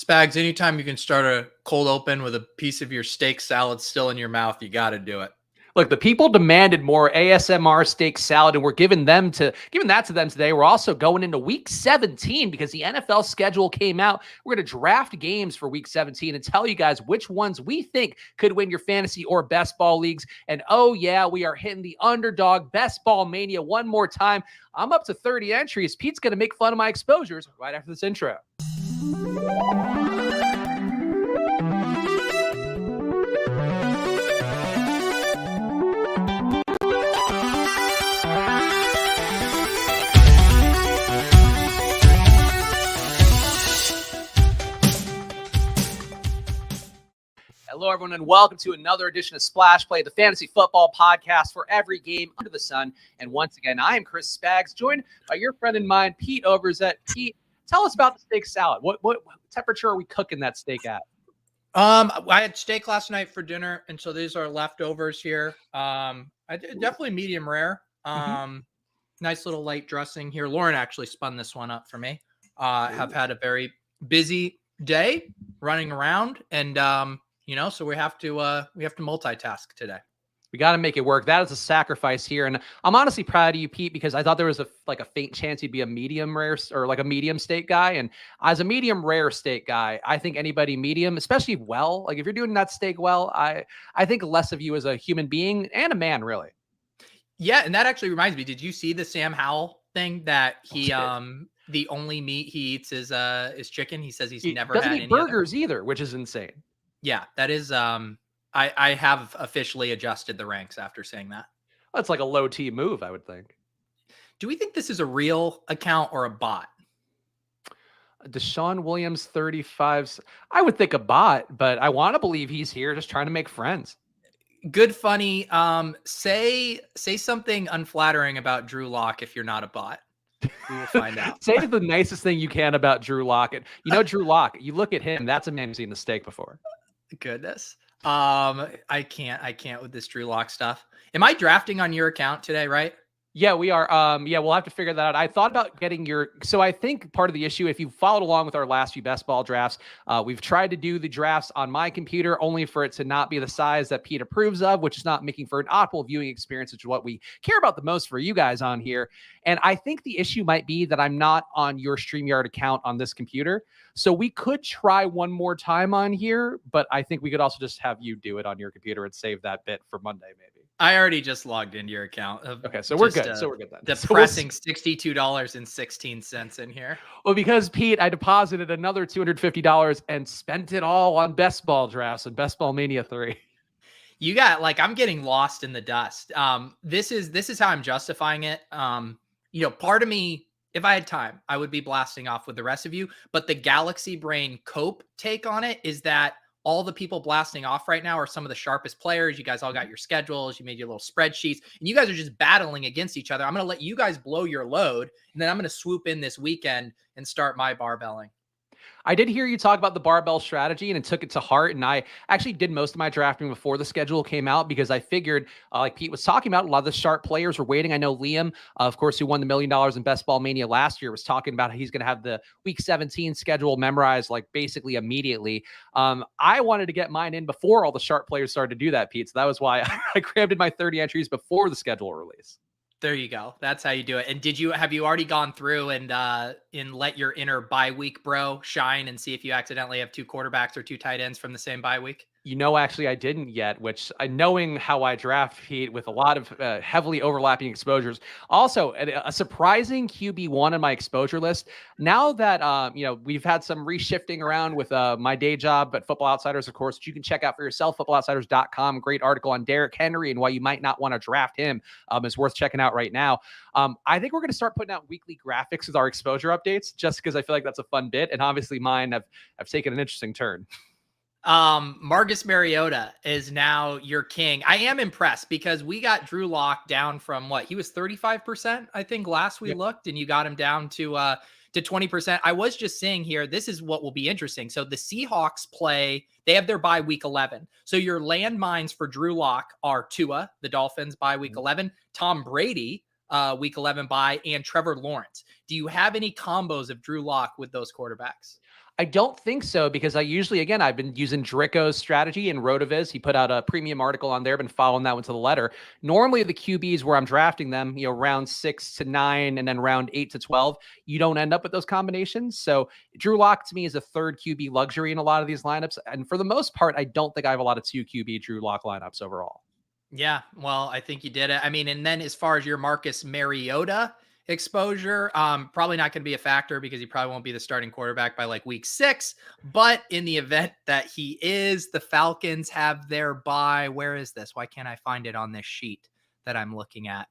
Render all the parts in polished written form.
Spags, anytime you can start a cold open with a piece of your steak salad still in your mouth, you got to do it. Look, the people demanded more ASMR steak salad, and we're giving that to them today. We're also going into week 17 because the NFL schedule came out. We're going to draft games for week 17 and tell you guys which ones we think could win your fantasy or best ball leagues. And oh yeah, we are hitting the Underdog Best Ball Mania one more time. I'm up to 30 entries. Pete's going to make fun of my exposures right after this intro. Hello, everyone, and welcome to another edition of Splash Play, the fantasy football podcast for every game under the sun. And once again, I am Chris Spags, joined by your friend and mine, Pete Overzet. Pete, tell us about the steak salad. What temperature are we cooking that steak at? I had steak last night for dinner, and so these are leftovers here. Definitely medium rare. Nice little light dressing here. Lauren actually spun this one up for me. Have had a very busy day running around, and so we have to multitask today. We got to make it work. That is a sacrifice here. And I'm honestly proud of you, Pete, because I thought there was a faint chance you'd be a medium rare or like a medium steak guy. And as a medium rare steak guy, I think anybody medium, especially if you're doing that steak well, I think less of you as a human being and a man, really. Yeah. And that actually reminds me, did you see the Sam Howell thing that he, the only meat he eats is chicken? He says he never doesn't had eat any burgers either, which is insane. Yeah, that is, I have officially adjusted the ranks after saying that. That's like a low T move, I would think. Do we think this is a real account or a bot? Deshaun Williams, 35. I would think a bot, but I want to believe he's here just trying to make friends. Good, funny. Say something unflattering about Drew Lock if you're not a bot. We will find out. Say the nicest thing you can about Drew Lock. Drew Lock, you look at him, that's a man who's seen the steak before. Goodness. I can't with this Drew Lock stuff. Am I drafting on your account today, right? Yeah, we are. We'll have to figure that out. I thought about getting so I think part of the issue, if you followed along with our last few best ball drafts, we've tried to do the drafts on my computer only for it to not be the size that Pete approves of, which is not making for an optimal viewing experience, which is what we care about the most for you guys on here. And I think the issue might be that I'm not on your StreamYard account on this computer. So we could try one more time on here, but I think we could also just have you do it on your computer and save that bit for Monday, maybe. I already just logged into your account. Okay, so we're good. So we're good then. Depressing $62.16 in here. Well, because Pete, I deposited another $250 and spent it all on best ball drafts and Best Ball Mania 3. You got I'm getting lost in the dust. This is how I'm justifying it. Part of me, if I had time, I would be blasting off with the rest of you. But the Galaxy Brain Cope take on it is that all the people blasting off right now are some of the sharpest players. You guys all got your schedules. You made your little spreadsheets, and you guys are just battling against each other. I'm going to let you guys blow your load, and then I'm going to swoop in this weekend and start my barbelling. I did hear you talk about the barbell strategy and took it to heart. And I actually did most of my drafting before the schedule came out because I figured, like Pete was talking about, a lot of the sharp players were waiting. I know Liam, of course, who won the $1 million in Best Ball Mania last year, was talking about how he's going to have the week 17 schedule memorized basically immediately. I wanted to get mine in before all the sharp players started to do that, Pete. So that was why I crammed in my 30 entries before the schedule release. There you go. That's how you do it. And have you already gone through and let your inner bye week bro shine and see if you accidentally have two quarterbacks or two tight ends from the same bye week? Actually, I didn't yet, which knowing how I draft, Pete, with a lot of heavily overlapping exposures. Also, a surprising QB1 on my exposure list. Now that, we've had some reshifting around with my day job at Football Outsiders, of course, which you can check out for yourself, footballoutsiders.com. Great article on Derrick Henry and why you might not want to draft him. It's worth checking out right now. I think we're going to start putting out weekly graphics with our exposure updates just because I feel like that's a fun bit. And obviously mine have taken an interesting turn. Marcus Mariota is now your king. I am impressed because we got Drew Lock down from he was 35%, I think last we looked, and you got him down to 20%. I was just saying here, this is what will be interesting. So the Seahawks they have their bye week 11. So your landmines for Drew Lock are Tua, the Dolphins bye week 11, Tom Brady, week 11 bye, and Trevor Lawrence. Do you have any combos of Drew Lock with those quarterbacks? I don't think so, because I usually, again, I've been using Drico's strategy in Rotoviz. He put out a premium article on there, been following that one to the letter. Normally the QBs where I'm drafting them, round 6 to 9 and then round 8 to 12, you don't end up with those combinations. So Drew Lock to me is a third QB luxury in a lot of these lineups. And for the most part, I don't think I have a lot of 2 QB Drew Lock lineups overall. Yeah, well, I think you did it. I mean, and then as far as your Marcus Mariota exposure, probably not going to be a factor because he probably won't be the starting quarterback by like week 6. But in the event that he is, the Falcons have their bye. Where is this? Why can't I find it on this sheet that I'm looking at?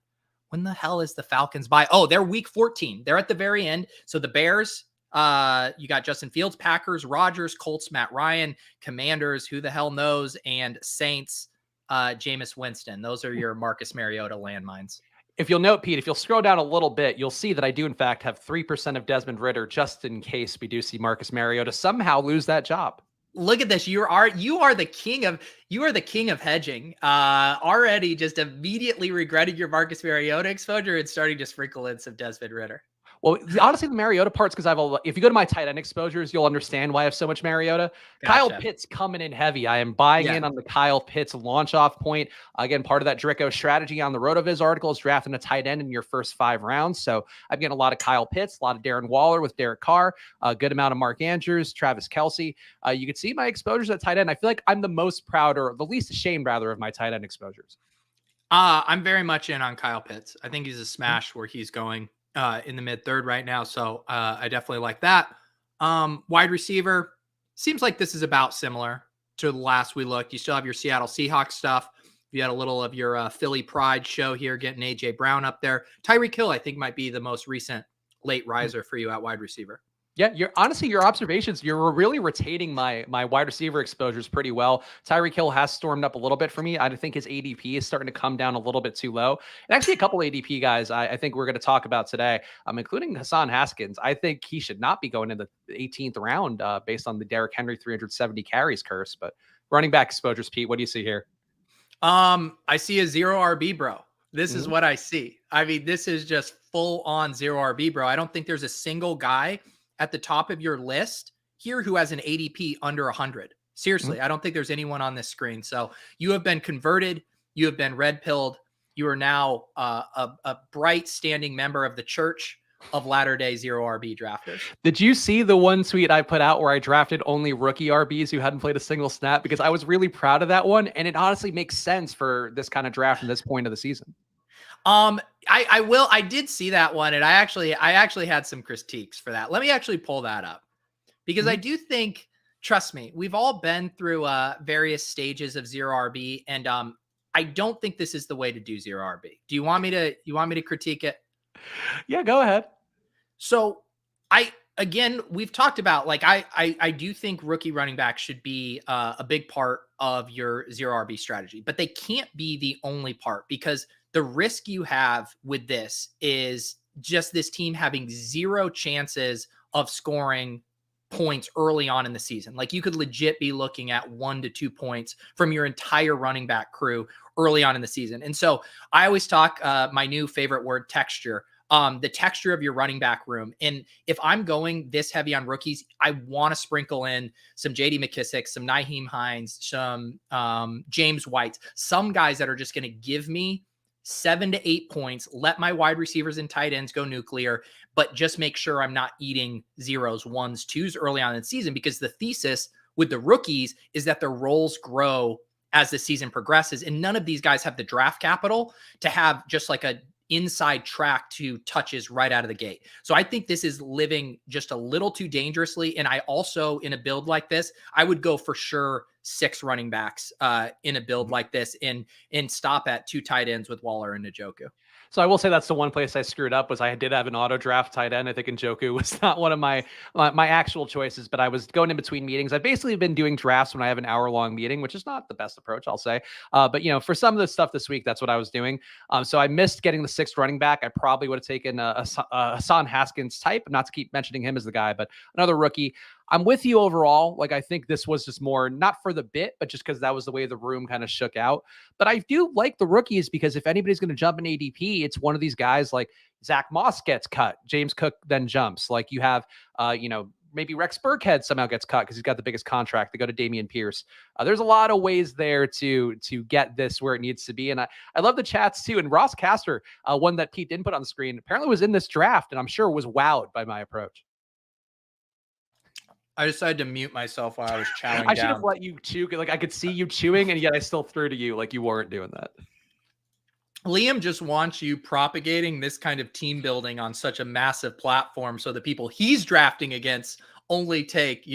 When the hell is the Falcons bye? Oh, they're week 14. They're at the very end. So the Bears, you got Justin Fields, Packers, Rodgers, Colts, Matt Ryan, Commanders, who the hell knows, and Saints, Jameis Winston. Those are your Marcus Mariota landmines. If you'll note, Pete, if you'll scroll down a little bit, you'll see that I do, in fact, have 3% of Desmond Ridder just in case we do see Marcus Mariota somehow lose that job. Look at this. You are the king of hedging. Already just immediately regretted your Marcus Mariota exposure and starting to sprinkle in some Desmond Ridder. Well, honestly, the Mariota part's because if you go to my tight end exposures, you'll understand why I have so much Mariota. Gotcha. Kyle Pitts coming in heavy. I am buying in on the Kyle Pitts launch off point. Again, part of that Drico strategy on the Rotoviz article is drafting a tight end in your first 5 rounds. So I'm getting a lot of Kyle Pitts, a lot of Darren Waller with Derek Carr, a good amount of Mark Andrews, Travis Kelce. You can see my exposures at tight end. I feel like I'm the most proud, or the least ashamed rather, of my tight end exposures. I'm very much in on Kyle Pitts. I think he's a smash where he's going in the mid 3rd right now. So I definitely like that. Wide receiver, seems like this is about similar to the last we looked. You still have your Seattle Seahawks stuff. You had a little of your Philly pride show here, getting AJ Brown up there. Tyreek Hill, I think, might be the most recent late riser for you at wide receiver. Yeah, honestly, your observations, you're really retaining my wide receiver exposures pretty well. Tyreek Hill has stormed up a little bit for me. I think his ADP is starting to come down a little bit too low. And actually, a couple ADP guys I think we're going to talk about today, including Hassan Haskins. I think he should not be going in the 18th round based on the Derrick Henry 370 carries curse. But running back exposures, Pete, what do you see here? I see a 0 RB, bro. This is what I see. I mean, this is just full on 0 RB, bro. I don't think there's a single guy at the top of your list here who has an ADP under 100. Seriously, I don't think there's anyone on this screen. So you have been converted. You have been red pilled. You are now a bright standing member of the Church of Latter-day 0 RB drafters. Did you see the one tweet I put out where I drafted only rookie RBs who hadn't played a single snap? Because I was really proud of that one. And it honestly makes sense for this kind of draft in this point of the season. I did see that one, and I actually had some critiques for that. Let me actually pull that up, because I do think, trust me, we've all been through various stages of 0 RB, and I don't think this is the way to do 0 RB. Do you want me to critique it? Yeah, go ahead. So again, we've talked about, like, I do think rookie running back should be a big part of your 0 RB strategy, but they can't be the only part, because the risk you have with this is just this team having 0 chances of scoring points early on in the season. Like, you could legit be looking at 1 to 2 points from your entire running back crew early on in the season. And so I always talk my new favorite word, texture. The texture of your running back room. And if I'm going this heavy on rookies, I want to sprinkle in some JD McKissick, some Nyheim Hines, some James White, some guys that are just going to give me 7 to 8 points, let my wide receivers and tight ends go nuclear, but just make sure I'm not eating 0s, 1s, 2s early on in the season, because the thesis with the rookies is that their roles grow as the season progresses. And none of these guys have the draft capital to have just like a inside track to touches right out of the gate. So I think this is living just a little too dangerously. And I also, in a build like this, I would go for sure 6 running backs in a build like this, and stop at 2 tight ends with Waller and Njoku. So I will say that's the one place I screwed up, was I did have an auto draft tight end. I think Njoku was not one of my actual choices, but I was going in between meetings. I've basically been doing drafts when I have an hour-long meeting, which is not the best approach, I'll say. But, for some of the stuff this week, that's what I was doing. So I missed getting the 6th running back. I probably would have taken a Hassan Haskins type, not to keep mentioning him as the guy, but another rookie. I'm with you overall. Like, I think this was just more not for the bit, but just because that was the way the room kind of shook out. But I do like the rookies because if anybody's going to jump in ADP, it's one of these guys like Zach Moss gets cut, James Cook then jumps. Like you have, maybe Rex Burkhead somehow gets cut because he's got the biggest contract. They go to Damian Pierce. There's a lot of ways there to get this where it needs to be. And I love the chats too. And Ross Caster, one that Pete didn't put on the screen, apparently was in this draft, and I'm sure was wowed by my approach. I decided to mute myself while I was chowing I should have down. let you chew. Like I could see you chewing, and yet I still threw to you like you weren't doing that. Liam just wants you propagating this kind of team building on such a massive platform so the people he's drafting against only take,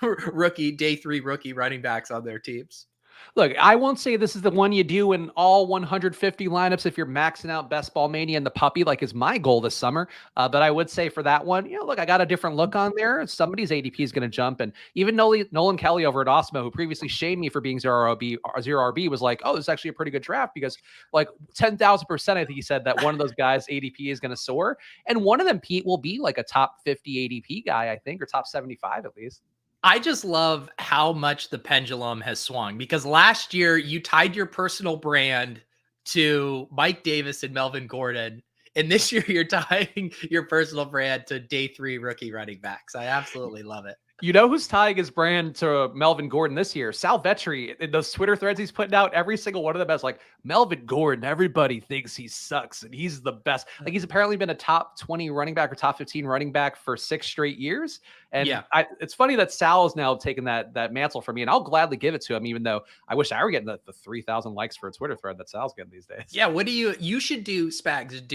rookie day 3 rookie running backs on their teams. Look, I won't say this is the one you do in all 150 lineups if you're maxing out Best Ball Mania and the puppy, like is my goal this summer. But I would say for that one, look, I got a different look on there. Somebody's ADP is going to jump. And even Nolan Kelly over at Osmo, who previously shamed me for being 0RB, was like, oh, this is actually a pretty good draft because like 10,000%, I think he said that one of those guys ADP is going to soar. And one of them, Pete, will be like a top 50 ADP guy, I think, or top 75 at least. I just love how much the pendulum has swung because last year you tied your personal brand to Mike Davis and Melvin Gordon. And this year you're tying your personal brand to day 3 rookie running backs. I absolutely love it. You know who's tying his brand to Melvin Gordon this year? Sal Vetri. In those Twitter threads he's putting out, every single one of them has like, Melvin Gordon, everybody thinks he sucks and he's the best. Like he's apparently been a top 20 running back or top 15 running back for 6 straight years. And yeah, it's funny that Sal is now taking that mantle from me, and I'll gladly give it to him, even though I wish I were getting the 3,000 likes for a Twitter thread that Sal's getting these days. Yeah, what do you should do, Spags,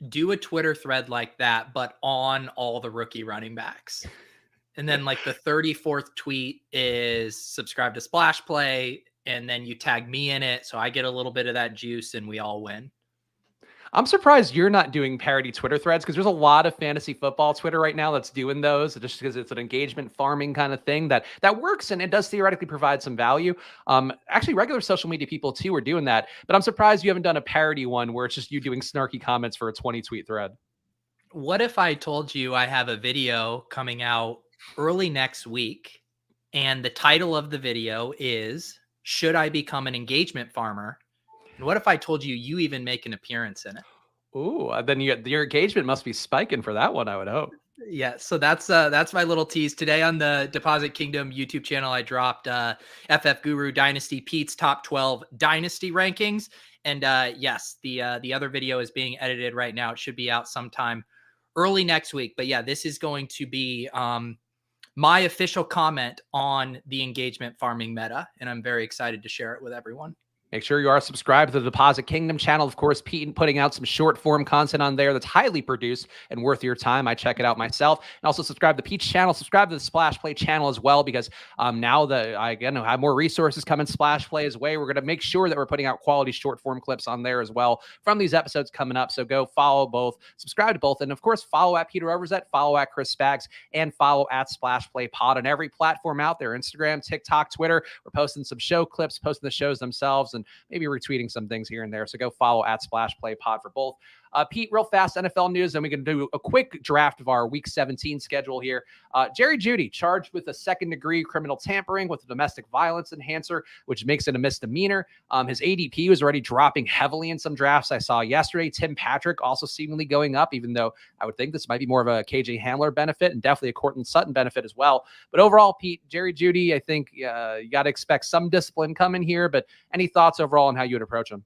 do a Twitter thread like that, but on all the rookie running backs. And then like the 34th tweet is subscribe to Splash Play. And then you tag me in it. So I get a little bit of that juice and we all win. I'm surprised you're not doing parody Twitter threads because there's a lot of fantasy football Twitter right now that's doing those just because it's an engagement farming kind of thing that works and it does theoretically provide some value. Actually, regular social media people too are doing that, but I'm surprised you haven't done a parody one where it's just you doing snarky comments for a 20 tweet thread. What if I told you I have a video coming out early next week and the title of the video is "Should I Become an Engagement Farmer?" And what if I told you you even make an appearance in it? Ooh, then your engagement must be spiking for that one, I would hope. Yeah, so that's my little tease. Today on the Deposit Kingdom YouTube channel, I dropped FF Guru Dynasty Pete's top 12 dynasty rankings. And yes, the other video is being edited right now. It should be out sometime early next week. But yeah, this is going to be my official comment on the engagement farming meta. And I'm very excited to share it with everyone. Make sure you are subscribed to the Deposit Kingdom channel. Of course, Pete putting out some short form content on there that's highly produced and worth your time. I check it out myself. And also subscribe to Pete's channel. Subscribe to the Splash Play channel as well, because now that I have more resources coming Splash Play's way, we're going to make sure that we're putting out quality short form clips on there as well from these episodes coming up. So go follow both, subscribe to both, and of course, follow at Peter Overzet, follow at Chris Spags, and follow at Splash Play Pod on every platform out there: Instagram, TikTok, Twitter. We're posting some show clips, posting the shows themselves, and maybe retweeting some things here and there. So go follow at Splash Play Pod for both. Pete, real fast NFL news, and we can do a quick draft of our Week 17 schedule here. Jerry Jeudy charged with a second-degree criminal tampering with a domestic violence enhancer, which makes it a misdemeanor. His ADP was already dropping heavily in some drafts I saw yesterday. Tim Patrick also seemingly going up, even though I would think this might be more of a KJ Handler benefit and definitely a Courtland Sutton benefit as well. But overall, Pete, Jerry Jeudy, I think you got to expect some discipline coming here. But any thoughts overall on how you would approach him?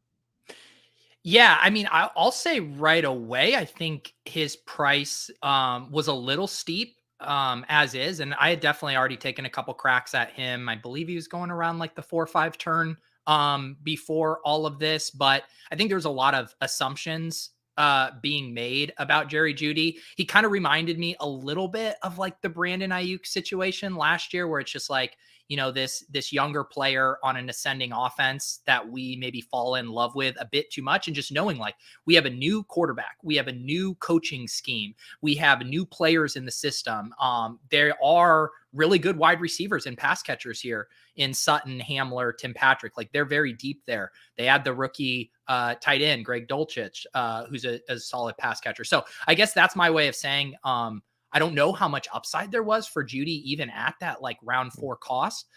Yeah, I mean, I'll say right away, I think his price was a little steep as is. And I had definitely already taken a couple cracks at him. I believe he was going around like the 4 or 5 turn before all of this. But I think there's a lot of assumptions being made about Jerry Jeudy. He kind of reminded me a little bit of like the Brandon Ayuk situation last year, where it's just like, this younger player on an ascending offense that we maybe fall in love with a bit too much. And just knowing like we have a new quarterback, we have a new coaching scheme, we have new players in the system. There are really good wide receivers and pass catchers here in Sutton, Hamler, Tim Patrick. Like they're very deep there. They had the rookie tight end, Greg Dulcich, who's a solid pass catcher. So I guess that's my way of saying, I don't know how much upside there was for Judy even at that like round 4 cost.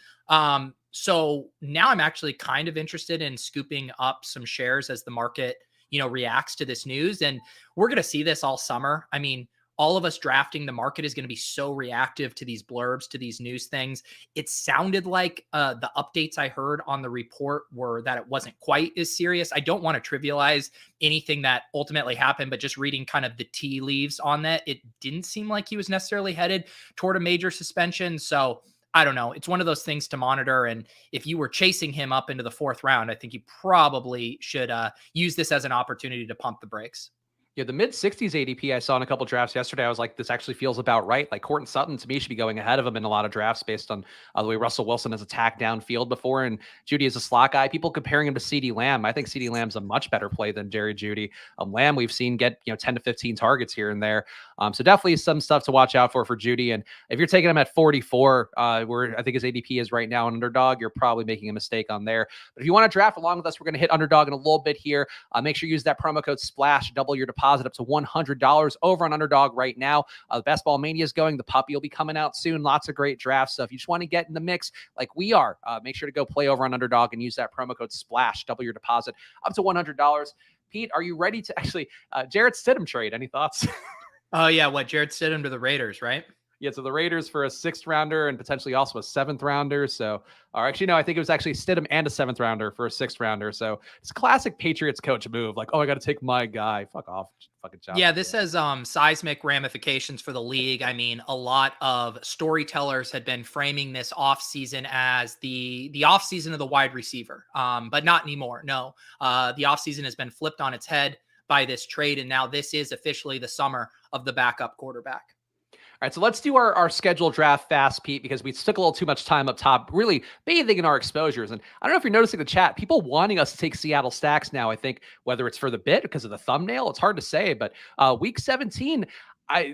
So now I'm actually kind of interested in scooping up some shares as the market, reacts to this news. And we're going to see this all summer. I mean, all of us drafting, the market is going to be so reactive to these blurbs, to these news things. It sounded like the updates I heard on the report were that it wasn't quite as serious. I don't want to trivialize anything that ultimately happened, but just reading kind of the tea leaves on that, it didn't seem like he was necessarily headed toward a major suspension. So I don't know. It's one of those things to monitor. And if you were chasing him up into the 4th round, I think you probably should use this as an opportunity to pump the brakes. Yeah, the mid 60s ADP I saw in a couple drafts yesterday. I was like, this actually feels about right. Like Courtland Sutton to me should be going ahead of him in a lot of drafts based on the way Russell Wilson has attacked downfield before. And Judy is a slot guy. People comparing him to CeeDee Lamb. I think CeeDee Lamb's a much better play than Jerry Judy. Lamb we've seen get 10 to 15 targets here and there. So definitely some stuff to watch out for Judy. And if you're taking him at 44, where I think his ADP is right now on Underdog, you're probably making a mistake on there. But if you want to draft along with us, we're going to hit Underdog in a little bit here. Make sure you use that promo code SPLASH, double your deposit up to $100 over on Underdog right now. The Best Ball Mania is going. The puppy will be coming out soon. Lots of great drafts. So if you just want to get in the mix like we are, make sure to go play over on Underdog and use that promo code SPLASH, double your deposit up to $100. Pete, are you ready to actually Jarrett Stidham trade? Any thoughts? Oh yeah, what Jarrett Stidham to the Raiders, right? Yeah, so the Raiders for a 6th rounder and potentially also a 7th rounder. So, or actually, no, I think it was actually Stidham and a 7th rounder for a 6th rounder. So it's a classic Patriots coach move. Like, oh, I got to take my guy. Fuck off. Fucking job. Yeah, this has seismic ramifications for the league. I mean, a lot of storytellers had been framing this offseason as the offseason of the wide receiver, but not anymore. No, the offseason has been flipped on its head by this trade, and now this is officially the summer of the backup quarterback. All right, so let's do our scheduled draft fast, Pete, because we took a little too much time up top, really bathing in our exposures. And I don't know if you're noticing the chat, people wanting us to take Seattle stacks now. I think whether it's for the bit because of the thumbnail, it's hard to say, but week 17,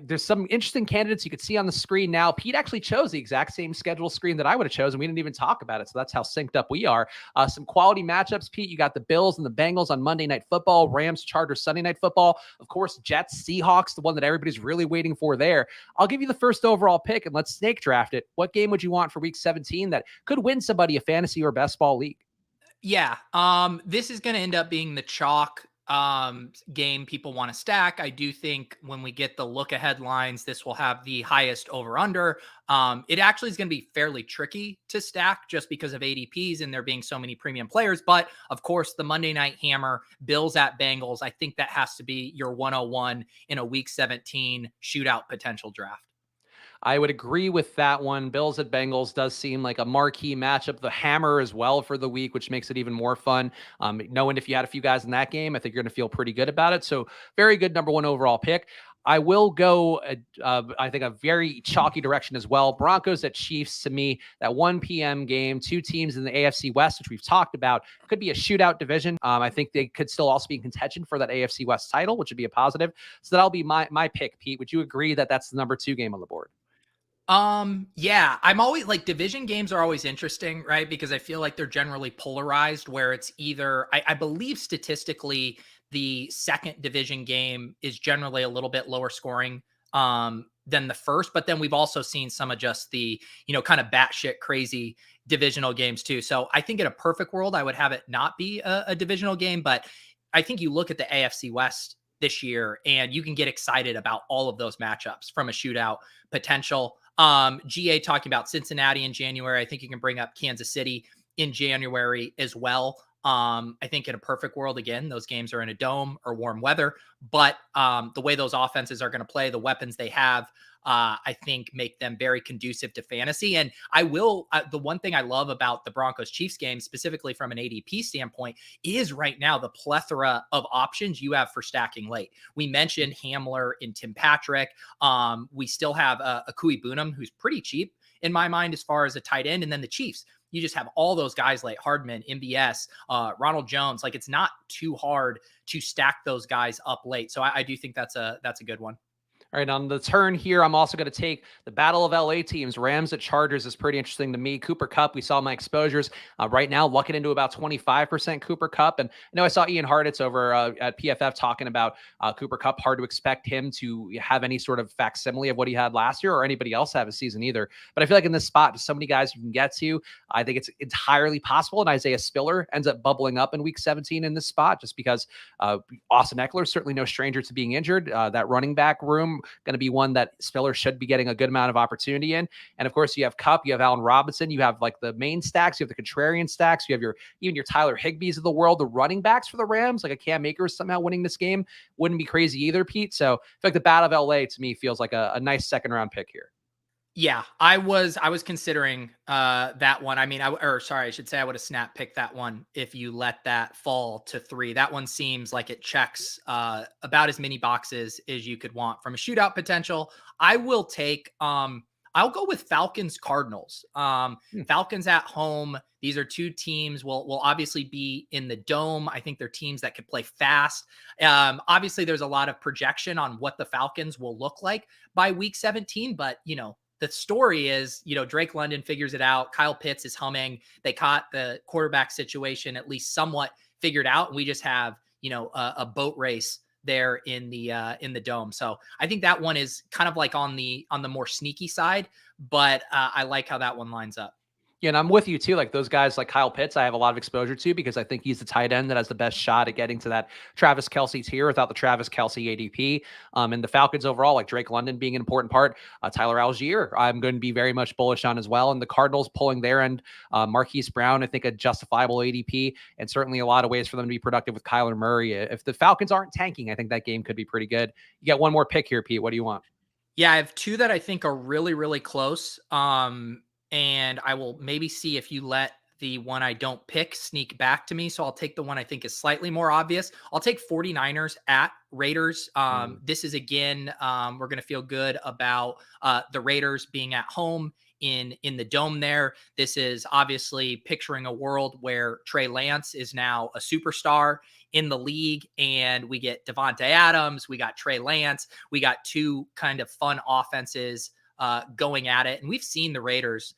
there's some interesting candidates you could see on the screen now. Pete actually chose the exact same schedule screen that I would have chosen. We didn't even talk about it. So that's how synced up we are. Some quality matchups, Pete. You got the Bills and the Bengals on Monday Night Football, Rams, Chargers, Sunday Night Football. Of course, Jets, Seahawks, the one that everybody's really waiting for there. I'll give you the first overall pick and let's snake draft it. What game would you want for week 17 that could win somebody a fantasy or best ball league? Yeah, this is going to end up being the chalk game people want to stack. I do think when we get the look ahead lines, this will have the highest over under. It actually is going to be fairly tricky to stack just because of ADPs and there being so many premium players. But of course, the Monday night hammer, Bills at Bengals, I think that has to be your 101 in a week 17 shootout potential draft. I would agree with that one. Bills at Bengals does seem like a marquee matchup. The hammer as well for the week, which makes it even more fun. Knowing if you had a few guys in that game, I think you're going to feel pretty good about it. So very good number 1 overall pick. I will go, I think, a very chalky direction as well. Broncos at Chiefs, to me, that 1 p.m. game, 2 teams in the AFC West, which we've talked about, could be a shootout division. I think they could still also be in contention for that AFC West title, which would be a positive. So that'll be my pick, Pete. Would you agree that that's the number 2 game on the board? Yeah, I'm always like division games are always interesting, right? Because I feel like they're generally polarized where it's either, I believe statistically, the second division game is generally a little bit lower scoring, than the first, but then we've also seen some of just the, kind of batshit crazy divisional games too. So I think in a perfect world, I would have it not be a divisional game, but I think you look at the AFC West this year and you can get excited about all of those matchups from a shootout potential. GA talking about Cincinnati in January. I think you can bring up Kansas City in January as well. I think in a perfect world, again, those games are in a dome or warm weather, but the way those offenses are going to play, the weapons they have, I think make them very conducive to fantasy. And the one thing I love about the Broncos Chiefs game, specifically from an ADP standpoint, is right now the plethora of options you have for stacking late. We mentioned Hamler and Tim Patrick. We still have Akui Bunam, who's pretty cheap in my mind as far as a tight end. And then the Chiefs, you just have all those guys like Hardman, MBS, Ronald Jones. Like it's not too hard to stack those guys up late. So I do think that's a good one. All right, on the turn here, I'm also going to take the Battle of LA teams. Rams at Chargers is pretty interesting to me. Cooper Kupp, we saw my exposures right now, looking into about 25% Cooper Kupp. And I know I saw Ian Hartitz over at PFF talking about Cooper Kupp. Hard to expect him to have any sort of facsimile of what he had last year or anybody else have a season either. But I feel like in this spot, there's so many guys you can get to. I think it's entirely possible. And Isaiah Spiller ends up bubbling up in week 17 in this spot just because Austin Eckler is certainly no stranger to being injured. That running back room going to be one that Spiller should be getting a good amount of opportunity in. And of course, you have Kupp, you have Allen Robinson, you have like the main stacks, you have the contrarian stacks, you have even your Tyler Higbees of the world, the running backs for the Rams, like a Cam Akers somehow winning this game wouldn't be crazy either, Pete. So I feel like the Battle of LA to me feels like a nice second round pick here. Yeah, I was considering that one. I mean, I should say I would have snap picked that one if you let that fall to 3. That one seems like it checks about as many boxes as you could want from a shootout potential. I will take I'll go with Falcons Cardinals. Falcons at home. These are two teams will obviously be in the dome. I think they're teams that could play fast. Obviously there's a lot of projection on what the Falcons will look like by week 17, but the story is, Drake London figures it out. Kyle Pitts is humming. They caught the quarterback situation at least somewhat figured out. And we just have, a boat race there in the dome. So I think that one is kind of like on the more sneaky side, but I like how that one lines up. Yeah, and I'm with you too. Like those guys like Kyle Pitts, I have a lot of exposure to because I think he's the tight end that has the best shot at getting to that Travis Kelce tier without the Travis Kelce ADP. And the Falcons overall, like Drake London being an important part, Tyler Algier, I'm going to be very much bullish on as well. And the Cardinals pulling their end, Marquise Brown, I think a justifiable ADP, and certainly a lot of ways for them to be productive with Kyler Murray. If the Falcons aren't tanking, I think that game could be pretty good. You get one more pick here, Pete. What do you want? Yeah, I have 2 that I think are really, really close. And I will maybe see if you let the one I don't pick sneak back to me. So I'll take the one I think is slightly more obvious. I'll take 49ers at Raiders. This is again, we're going to feel good about the Raiders being at home in the dome there. This is obviously picturing a world where Trey Lance is now a superstar in the league, and we get Devontae Adams, we got Trey Lance, we got 2 kind of fun offenses going at it. And we've seen the Raiders,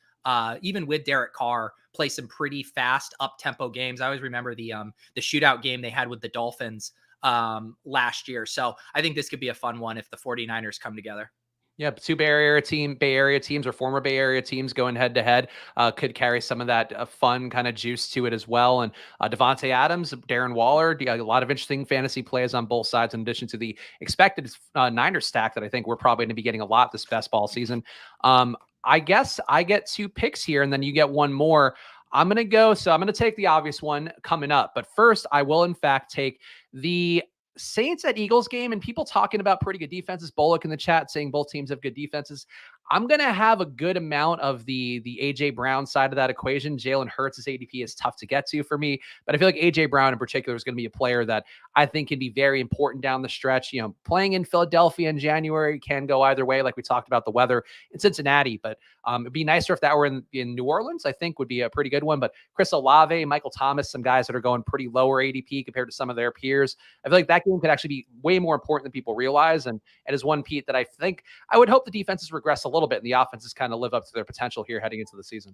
even with Derek Carr, play some pretty fast up-tempo games. I always remember the shootout game they had with the Dolphins last year. So I think this could be a fun one if the 49ers come together. Yeah, 2 Bay Area teams or former Bay Area teams going head to head could carry some of that fun kind of juice to it as well. And Devontae Adams, Darren Waller, a lot of interesting fantasy plays on both sides, in addition to the expected Niners stack that I think we're probably going to be getting a lot this best ball season. I guess I get 2 picks here, and then you get one more. I'm going to take the obvious one coming up. But first, I will in fact take the Saints at Eagles game, and people talking about pretty good defenses. Bullock in the chat saying both teams have good defenses. I'm going to have a good amount of the AJ Brown side of that equation. Jalen Hurts' ADP is tough to get to for me, but I feel like AJ Brown in particular is going to be a player that I think can be very important down the stretch. Playing in Philadelphia in January can go either way, like we talked about the weather in Cincinnati, but it'd be nicer if that were in New Orleans. I think would be a pretty good one. But Chris Olave, Michael Thomas, some guys that are going pretty lower ADP compared to some of their peers. I feel like that game could actually be way more important than people realize. And it is one, Pete, that I think I would hope the defenses regress a little bit and the offenses kind of live up to their potential here heading into the season.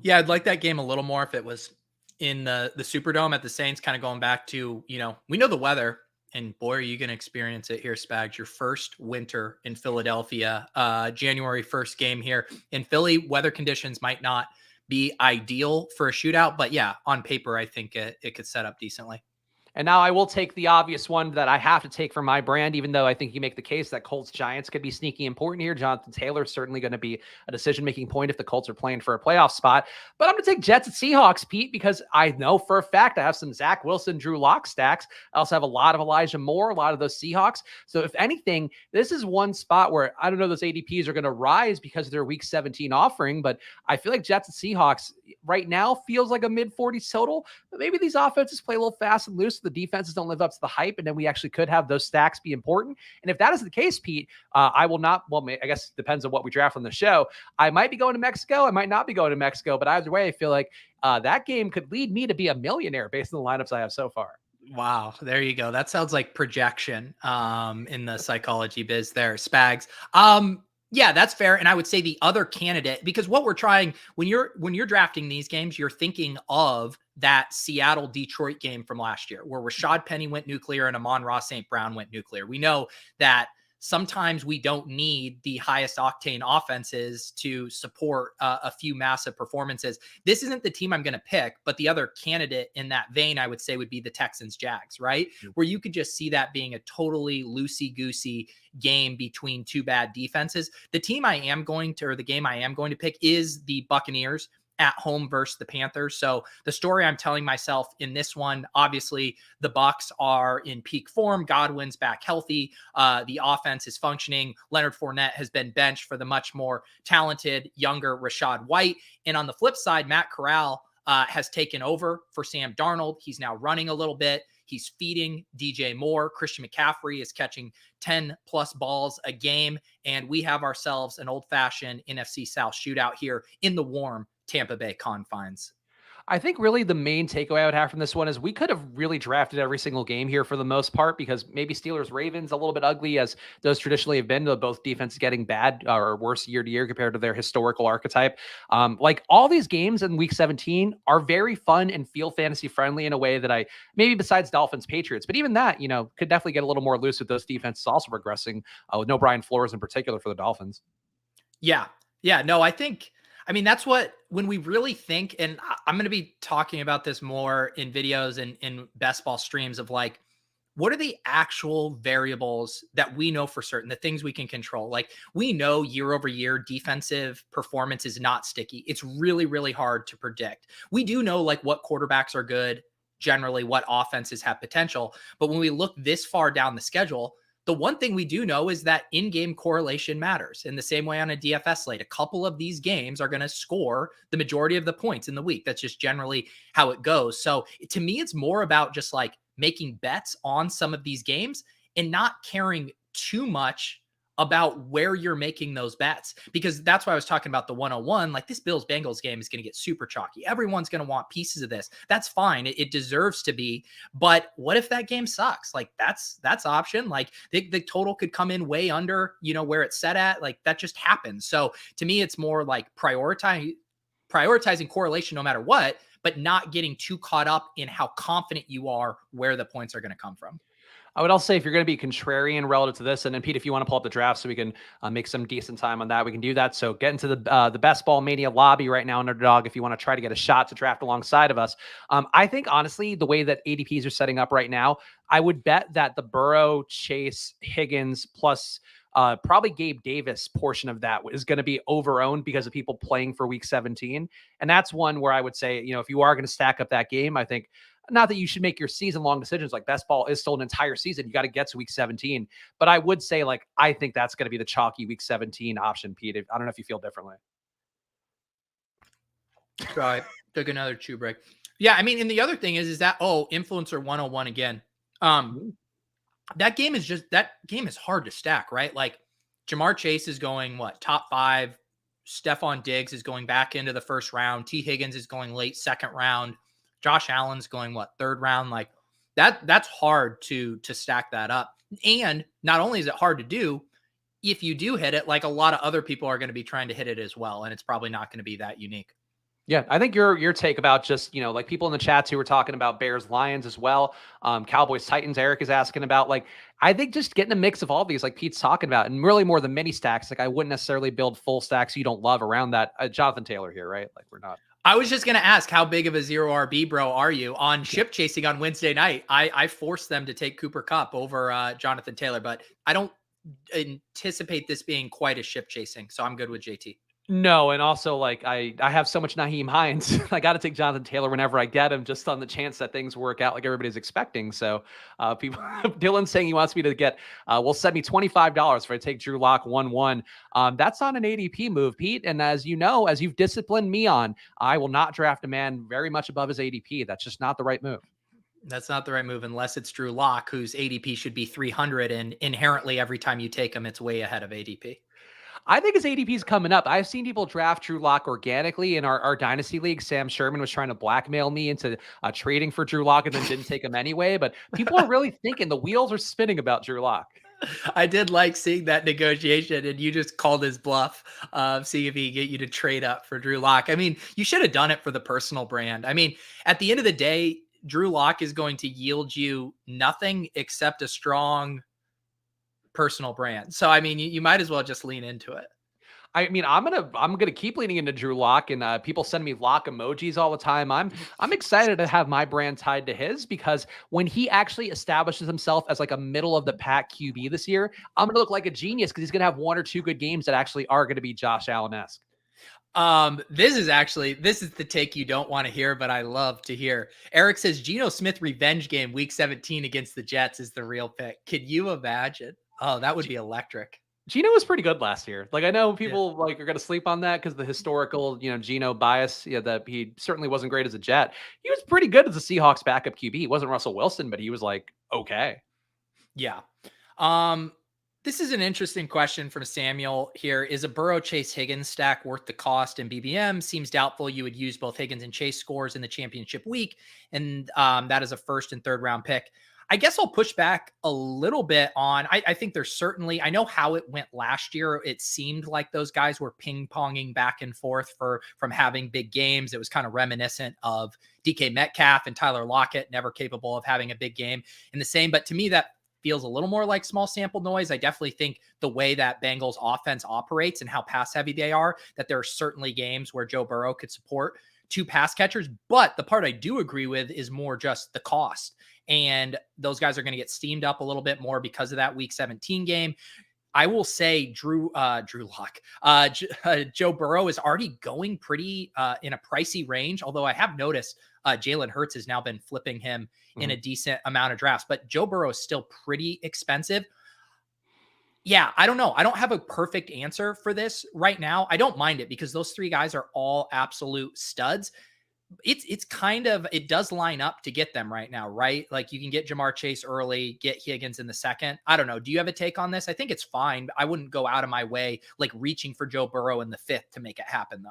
Yeah, I'd like that game a little more if it was in the Superdome at the Saints, kind of going back to, we know the weather, and boy, are you going to experience it here, Spags. Your first winter in Philadelphia, January 1st game here in Philly. Weather conditions might not be ideal for a shootout, but yeah, on paper, I think it could set up decently. And now I will take the obvious one that I have to take for my brand, even though I think you make the case that Colts Giants could be sneaky important here. Jonathan Taylor is certainly going to be a decision-making point if the Colts are playing for a playoff spot. But I'm going to take Jets at Seahawks, Pete, because I know for a fact I have some Zach Wilson, Drew Lock stacks. I also have a lot of Elijah Moore, a lot of those Seahawks. So if anything, this is one spot where I don't know those ADPs are going to rise because of their Week 17 offering, but I feel like Jets and Seahawks right now feels like a mid-40s total. But maybe these offenses play a little fast and loose. The defenses don't live up to the hype, and then we actually could have those stacks be important. And if that is the case, Pete, I will not, well, I guess it depends on what we draft on the show. I might be going to Mexico. I might not be going to Mexico, but either way, I feel like that game could lead me to be a millionaire based on the lineups I have so far. Wow, there you go. That sounds like projection in the psychology biz there, Spags. Yeah, that's fair. And I would say the other candidate, because what we're trying when you're drafting these games, you're thinking of that Seattle Detroit game from last year where Rashad Penny went nuclear and Amon-Ra St. Brown went nuclear. We know that sometimes we don't need the highest octane offenses to support a few massive performances. This isn't the team I'm going to pick, but the other candidate in that vein, I would say, would be the Texans Jags, right? Where you could just see that being a totally loosey goosey game between two bad defenses. The team I am going to, or the game I am going to pick is the Buccaneers at home versus the Panthers. So the story I'm telling myself in this one, obviously the Bucs are in peak form. Godwin's back healthy. The offense is functioning. Leonard Fournette has been benched for the much more talented, younger Rashad White. And on the flip side, Matt Corral has taken over for Sam Darnold. He's now running a little bit. He's feeding DJ Moore. Christian McCaffrey is catching 10 plus balls a game. And we have ourselves an old fashioned NFC South shootout here in the warm Tampa Bay confines. I think really the main takeaway I would have from this one is we could have really drafted every single game here for the most part, because maybe Steelers Ravens a little bit ugly as those traditionally have been, both defenses getting bad or worse year to year compared to their historical archetype. Like all these games in week 17 are very fun and feel fantasy friendly in a way that I maybe besides Dolphins Patriots, but even that, could definitely get a little more loose with those defenses also progressing with no Brian Flores in particular for the Dolphins. Yeah. Yeah. No, I mean, that's what, when we really think, and I'm going to be talking about this more in videos and in best ball streams of like, what are the actual variables that we know for certain, the things we can control? Like we know year over year defensive performance is not sticky. It's really, really hard to predict. We do know like what quarterbacks are good, generally what offenses have potential. But when we look this far down the schedule, the one thing we do know is that in-game correlation matters. In the same way on a DFS slate, a couple of these games are going to score the majority of the points in the week. That's just generally how it goes. So to me, it's more about just like making bets on some of these games and not caring too much about where you're making those bets, because that's why I was talking about the 101. Like this Bills Bengals game is going to get super chalky. Everyone's going to want pieces of this. That's fine. It deserves to be. But what if that game sucks? Like that's option. Like the total could come in way under, where it's set at. Like that just happens. So to me, it's more like prioritizing correlation no matter what, but not getting too caught up in how confident you are where the points are going to come from. I would also say if you're going to be contrarian relative to this, and then Pete, if you want to pull up the draft so we can make some decent time on that, we can do that. So get into the Best Ball Mania lobby right now, Underdog, if you want to try to get a shot to draft alongside of us. I think honestly, the way that ADPs are setting up right now, I would bet that the Burrow, Chase, Higgins plus probably Gabe Davis portion of that is going to be overowned because of people playing for week 17. And that's one where I would say, if you are going to stack up that game, I think not that you should make your season long decisions. Like best ball is still an entire season. You got to get to week 17, but I would say I think that's going to be the chalky week 17 option, Pete. I don't know if you feel differently. Try. Took another chew break. Yeah. I mean, and the other thing is that, influencer 101 again. That game is hard to stack, right? Like Jamar Chase is going top 5. Stephon Diggs is going back into the first round. T Higgins is going late second round. Josh Allen's going third round. Like that's hard to stack that up. And not only is it hard to do, if you do hit it, like a lot of other people are going to be trying to hit it as well. And it's probably not going to be that unique. Yeah, I think your take about just, like people in the chats who were talking about Bears, Lions as well, Cowboys, Titans, Eric is asking about, I think just getting a mix of all these, like Pete's talking about, and really more than mini stacks. Like I wouldn't necessarily build full stacks you don't love around that. Jonathan Taylor here, right? Like we're not. I was just going to ask, how big of a zero RB bro are you on ship chasing on Wednesday night? I forced them to take Cooper Kupp over Jonathan Taylor, but I don't anticipate this being quite a ship chasing. So I'm good with JT. No, and also I have so much Naheem Hines. I got to take Jonathan Taylor whenever I get him, just on the chance that things work out like everybody's expecting. So people, Dylan's saying he wants me to get, will send me $25 if I take Drew Lock 1-1. That's not an ADP move, Pete. And as you know, as you've disciplined me on, I will not draft a man very much above his ADP. That's just not the right move. That's not the right move unless it's Drew Lock, whose ADP should be 300, and inherently every time you take him, it's way ahead of ADP. I think his ADP is coming up. I've seen people draft Drew Lock organically in our dynasty league. Sam Sherman was trying to blackmail me into trading for Drew Lock and then didn't take him anyway. But people are really thinking, the wheels are spinning about Drew Lock. I did like seeing that negotiation, and you just called his bluff, seeing if he could get you to trade up for Drew Lock. I mean, you should have done it for the personal brand. I mean, at the end of the day, Drew Lock is going to yield you nothing except a strong personal brand. So, I mean, you might as well just lean into it. I mean, I'm gonna keep leaning into Drew Lock, and people send me Lock emojis all the time. I'm excited to have my brand tied to his, because when he actually establishes himself as like a middle of the pack QB this year, I'm gonna look like a genius because he's gonna have one or two good games that actually are gonna be Josh Allen-esque. This is the take you don't want to hear, but I love to hear. Eric says Geno Smith revenge game week 17 against the Jets is the real pick. Could you imagine? Oh, that would be electric. Geno was pretty good last year. Like, I know Yeah. people like are gonna sleep on that because the historical, Geno bias, that he certainly wasn't great as a Jet. He was pretty good as a Seahawks backup QB. He wasn't Russell Wilson, but he was like okay. Yeah. Um, this is an interesting question from Samuel here. Is a Burrow Chase Higgins stack worth the cost? And BBM seems doubtful you would use both Higgins and Chase scores in the championship week. And that is a first and third round pick. I guess I'll push back a little bit on. I think there's certainly, I know how it went last year. It seemed like those guys were ping ponging back and forth from having big games. It was kind of reminiscent of DK Metcalf and Tyler Lockett, never capable of having a big game in the same. But to me, that feels a little more like small sample noise. I definitely think the way that Bengals offense operates and how pass heavy they are, that there are certainly games where Joe Burrow could support two pass catchers. But the part I do agree with is more just the cost. And those guys are going to get steamed up a little bit more because of that week 17 game. I will say Drew Lock, Joe Burrow is already going pretty in a pricey range. Although I have noticed Jalen Hurts has now been flipping him in a decent amount of drafts, but Joe Burrow is still pretty expensive. Yeah, I don't know. I don't have a perfect answer for this right now. I don't mind it because those three guys are all absolute studs. It's kind of, it does line up to get them right now, right? Like you can get Jamar Chase early, get Higgins in the second. I don't know. Do you have a take on this? I think it's fine. But I wouldn't go out of my way like reaching for Joe Burrow in the fifth to make it happen though.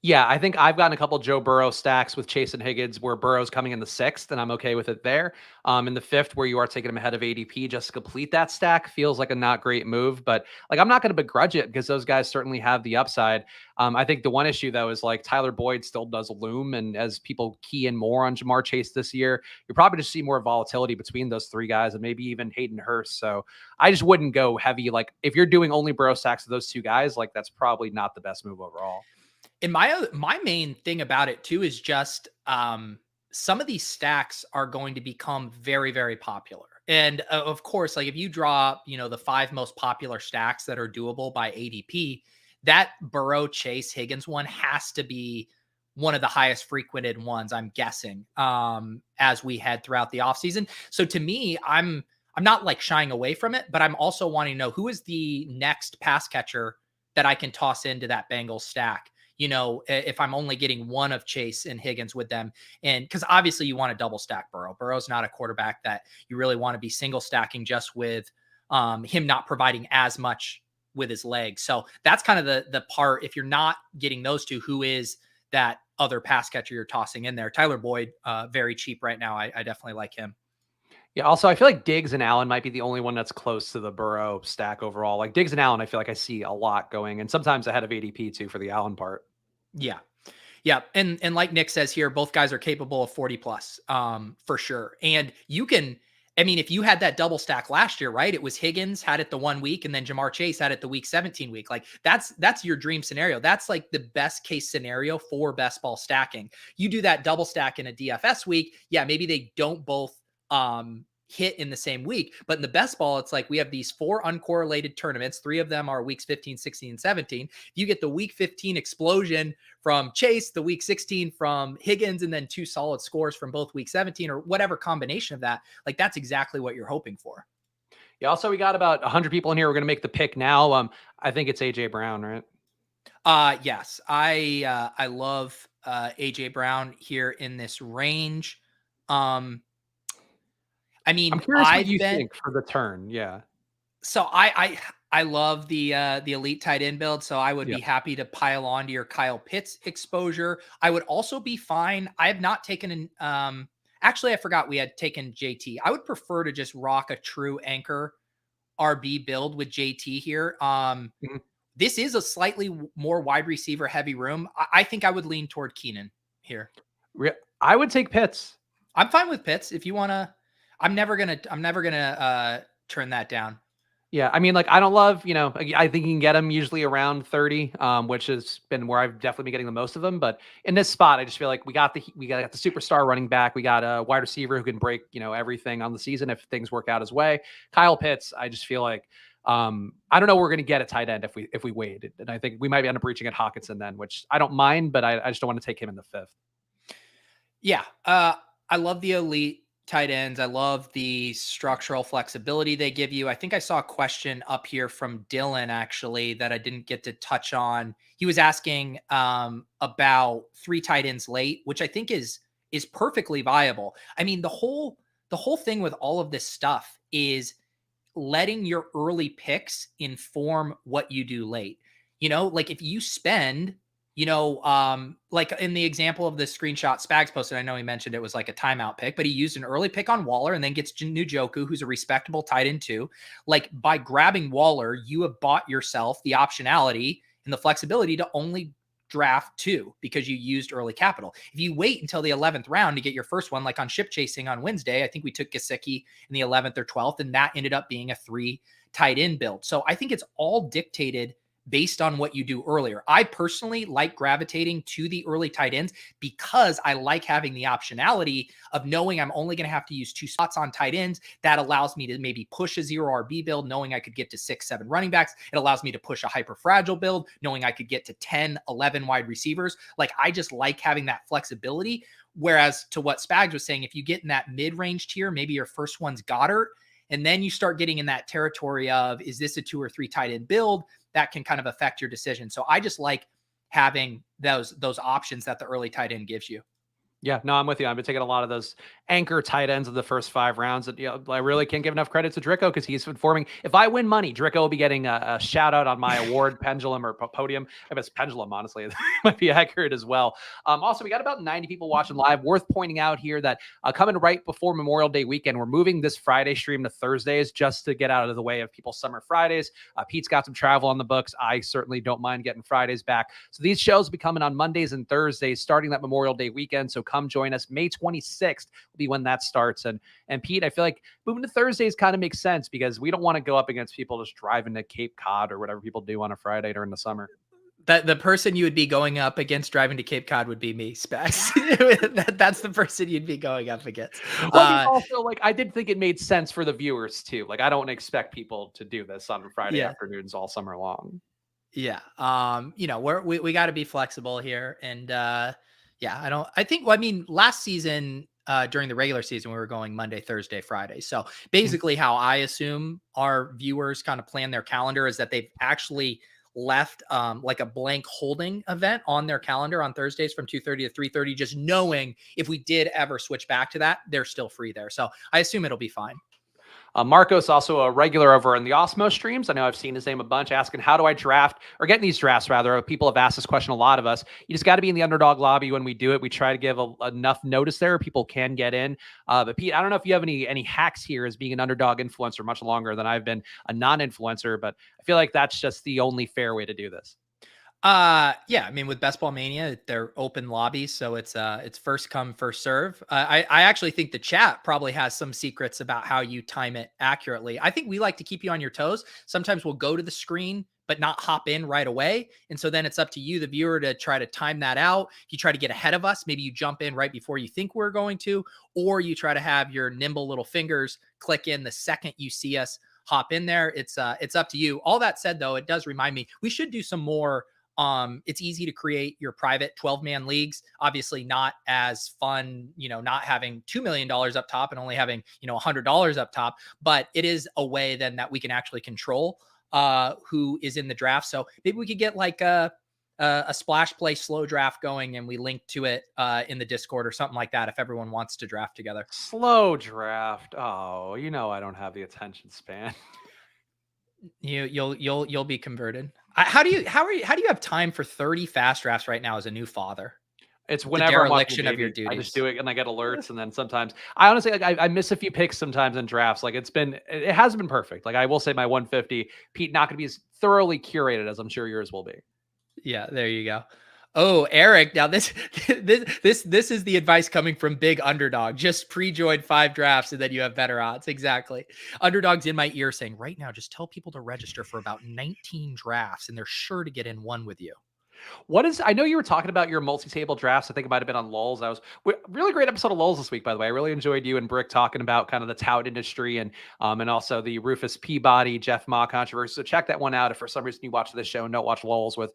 Yeah, I think I've gotten a couple Joe Burrow stacks with Chase and Higgins where Burrow's coming in the sixth, and I'm okay with it there. In the fifth, where you are taking him ahead of ADP just to complete that stack, feels like a not great move. But like, I'm not going to begrudge it because those guys certainly have the upside. I think the one issue though is like Tyler Boyd still does loom, and as people key in more on Jamar Chase this year, you're probably just see more volatility between those three guys, and maybe even Hayden Hurst. So I just wouldn't go heavy. Like if you're doing only Burrow stacks of those two guys, like that's probably not the best move overall. And my main thing about it too is just some of these stacks are going to become very, very popular. And of course, like if you draw, the five most popular stacks that are doable by ADP, that Burrow Chase Higgins one has to be one of the highest frequented ones, I'm guessing, as we head throughout the offseason. So to me, I'm not like shying away from it, but I'm also wanting to know who is the next pass catcher that I can toss into that Bengals stack. If I'm only getting one of Chase and Higgins with them. And because obviously you want to double stack Burrow. Burrow's not a quarterback that you really want to be single stacking just with him not providing as much with his legs. So that's kind of the part. If you're not getting those two, who is that other pass catcher you're tossing in there? Tyler Boyd, very cheap right now. I definitely like him. Yeah. Also, I feel like Diggs and Allen might be the only one that's close to the Burrow stack overall. Like Diggs and Allen, I feel like I see a lot going, and sometimes ahead of ADP too for the Allen part. Yeah. Yeah. And like Nick says here, both guys are capable of 40 plus for sure. And you can, I mean, if you had that double stack last year, right? It was Higgins had it the 1 week and then Jamar Chase had it the week 17 week. Like that's your dream scenario. That's like the best case scenario for best ball stacking. You do that double stack in a DFS week. Yeah. Maybe they don't both hit in the same week, but in the best ball, it's like we have these 4 uncorrelated tournaments. 3 of them are weeks 15, 16, and 17. You get the week 15 explosion from Chase, the week 16 from Higgins, and then 2 solid scores from both week 17 or whatever combination of that. Like that's exactly what you're hoping for. Yeah. Also, we got about 100 people in here. We're going to make the pick now. I think it's AJ Brown, right? Yes, I love AJ Brown here in this range. I I'm mean, curious what I've you been think for the turn. Yeah. So I love the elite tight end build, so I would Yeah. be happy to pile on to your Kyle Pitts exposure. I would also be fine. I have not taken an actually I forgot we had taken JT. I would prefer to just rock a true anchor RB build with JT here. Mhm. This is a slightly more wide receiver heavy room. I think I would lean toward Keenan here. I would take Pitts. I'm fine with Pitts if you want to. I'm never gonna turn that down. Yeah, I mean, like, I don't love, I think you can get them usually around 30, which has been where I've definitely been getting the most of them. But in this spot, I just feel like we got the superstar running back, we got a wide receiver who can break, everything on the season if things work out his way. Kyle Pitts, I just feel like I don't know we're going to get a tight end if we wait, and I think we might end up reaching at Hawkinson then, which I don't mind, but I just don't want to take him in the fifth. Yeah. I love the elite tight ends. I love the structural flexibility they give you. I think I saw a question up here from Dylan actually that I didn't get to touch on. He was asking about three tight ends late, which I think is perfectly viable. I mean, the whole thing with all of this stuff is letting your early picks inform what you do late. Like if you spend, like in the example of the screenshot Spags posted, I know he mentioned it was like a timeout pick, but he used an early pick on Waller and then gets Njoku, who's a respectable tight end too. Like by grabbing Waller, you have bought yourself the optionality and the flexibility to only draft two because you used early capital. If you wait until the 11th round to get your first one, like on ship chasing on Wednesday, I think we took Gesicki in the 11th or 12th, and that ended up being a 3 tight end build. So I think it's all dictated based on what you do earlier. I personally like gravitating to the early tight ends because I like having the optionality of knowing I'm only going to have to use 2 spots on tight ends. That allows me to maybe push a 0 RB build, knowing I could get to 6, 7 running backs. It allows me to push a hyper fragile build, knowing I could get to 10, 11 wide receivers. Like I just like having that flexibility. Whereas to what Spags was saying, if you get in that mid-range tier, maybe your first one's Goddard, and then you start getting in that territory of, is this a 2 or 3 tight end build? That can kind of affect your decision. So I just like having those options that the early tight end gives you. Yeah, no, I'm with you. I've been taking a lot of those anchor tight ends of the first 5 rounds. And, I really can't give enough credit to Dricko because he's informing. If I win money, Dricko will be getting a shout out on my award pendulum or podium. I guess pendulum, honestly, might be accurate as well. Also, we got about 90 people watching live. Worth pointing out here that coming right before Memorial Day weekend, we're moving this Friday stream to Thursdays just to get out of the way of people's summer Fridays. Pete's got some travel on the books. I certainly don't mind getting Fridays back. So these shows will be coming on Mondays and Thursdays starting that Memorial Day weekend. So come join us. May 26th will be when that starts. And Pete, I feel like moving to Thursdays kind of makes sense because we don't want to go up against people just driving to Cape Cod or whatever people do on a Friday during the summer. That the person you would be going up against driving to Cape Cod would be me, Specs. That's the person you'd be going up against. Well, I mean, also, like, I did think it made sense for the viewers too. Like, I don't expect people to do this on Friday Yeah. afternoons all summer long. Yeah. We got to be flexible here. And I mean, last season, during the regular season, we were going Monday, Thursday, Friday. So basically how I assume our viewers kind of plan their calendar is that they've actually left like a blank holding event on their calendar on Thursdays from 2:30 to 3:30, just knowing if we did ever switch back to that, they're still free there. So I assume it'll be fine. Marcos, also a regular over in the Osmo streams. I know I've seen his name a bunch, asking how do I draft or get in these drafts, rather. People have asked this question, a lot of us. You just got to be in the Underdog lobby when we do it. We try to give enough notice there. People can get in. But Pete, I don't know if you have any hacks here as being an Underdog influencer much longer than I've been a non-influencer, but I feel like that's just the only fair way to do this. Yeah, I mean with Best Ball Mania, they're open lobbies, so it's first come, first serve. I actually think the chat probably has some secrets about how you time it accurately. I think we like to keep you on your toes. Sometimes we'll go to the screen but not hop in right away. And so then it's up to you, the viewer, to try to time that out. If you try to get ahead of us, maybe you jump in right before you think we're going to, or you try to have your nimble little fingers click in the second you see us hop in there. It's up to you. All that said, though, it does remind me we should do some more. It's easy to create your private 12-man leagues. Obviously not as fun, not having $2 million up top and only having, $100 up top, but it is a way then that we can actually control who is in the draft. So maybe we could get like a splash play slow draft going and we link to it in the Discord or something like that if everyone wants to draft together. Slow draft. Oh, I don't have the attention span. You'll be converted. How do you have time for 30 fast drafts right now as a new father? It's The whenever I'm watching the dereliction of your baby. I just duties. do it and I get alerts, and then sometimes I honestly like I miss a few picks sometimes in drafts. Like it hasn't been perfect. Like I will say my 150, Pete, not gonna be as thoroughly curated as I'm sure yours will be. Yeah, there you go. Oh, Eric. Now this this is the advice coming from Big Underdog. Just pre-join 5 drafts and then you have better odds. Exactly. Underdog's in my ear saying, right now, just tell people to register for about 19 drafts and they're sure to get in one with you. What is? I know you were talking about your multi-table drafts. I think it might have been on Lulz. Really great episode of Lulz this week, by the way. I really enjoyed you and Brick talking about kind of the tout industry and also the Rufus Peabody Jeff Ma controversy. So check that one out if for some reason you watch this show and don't watch Lulz with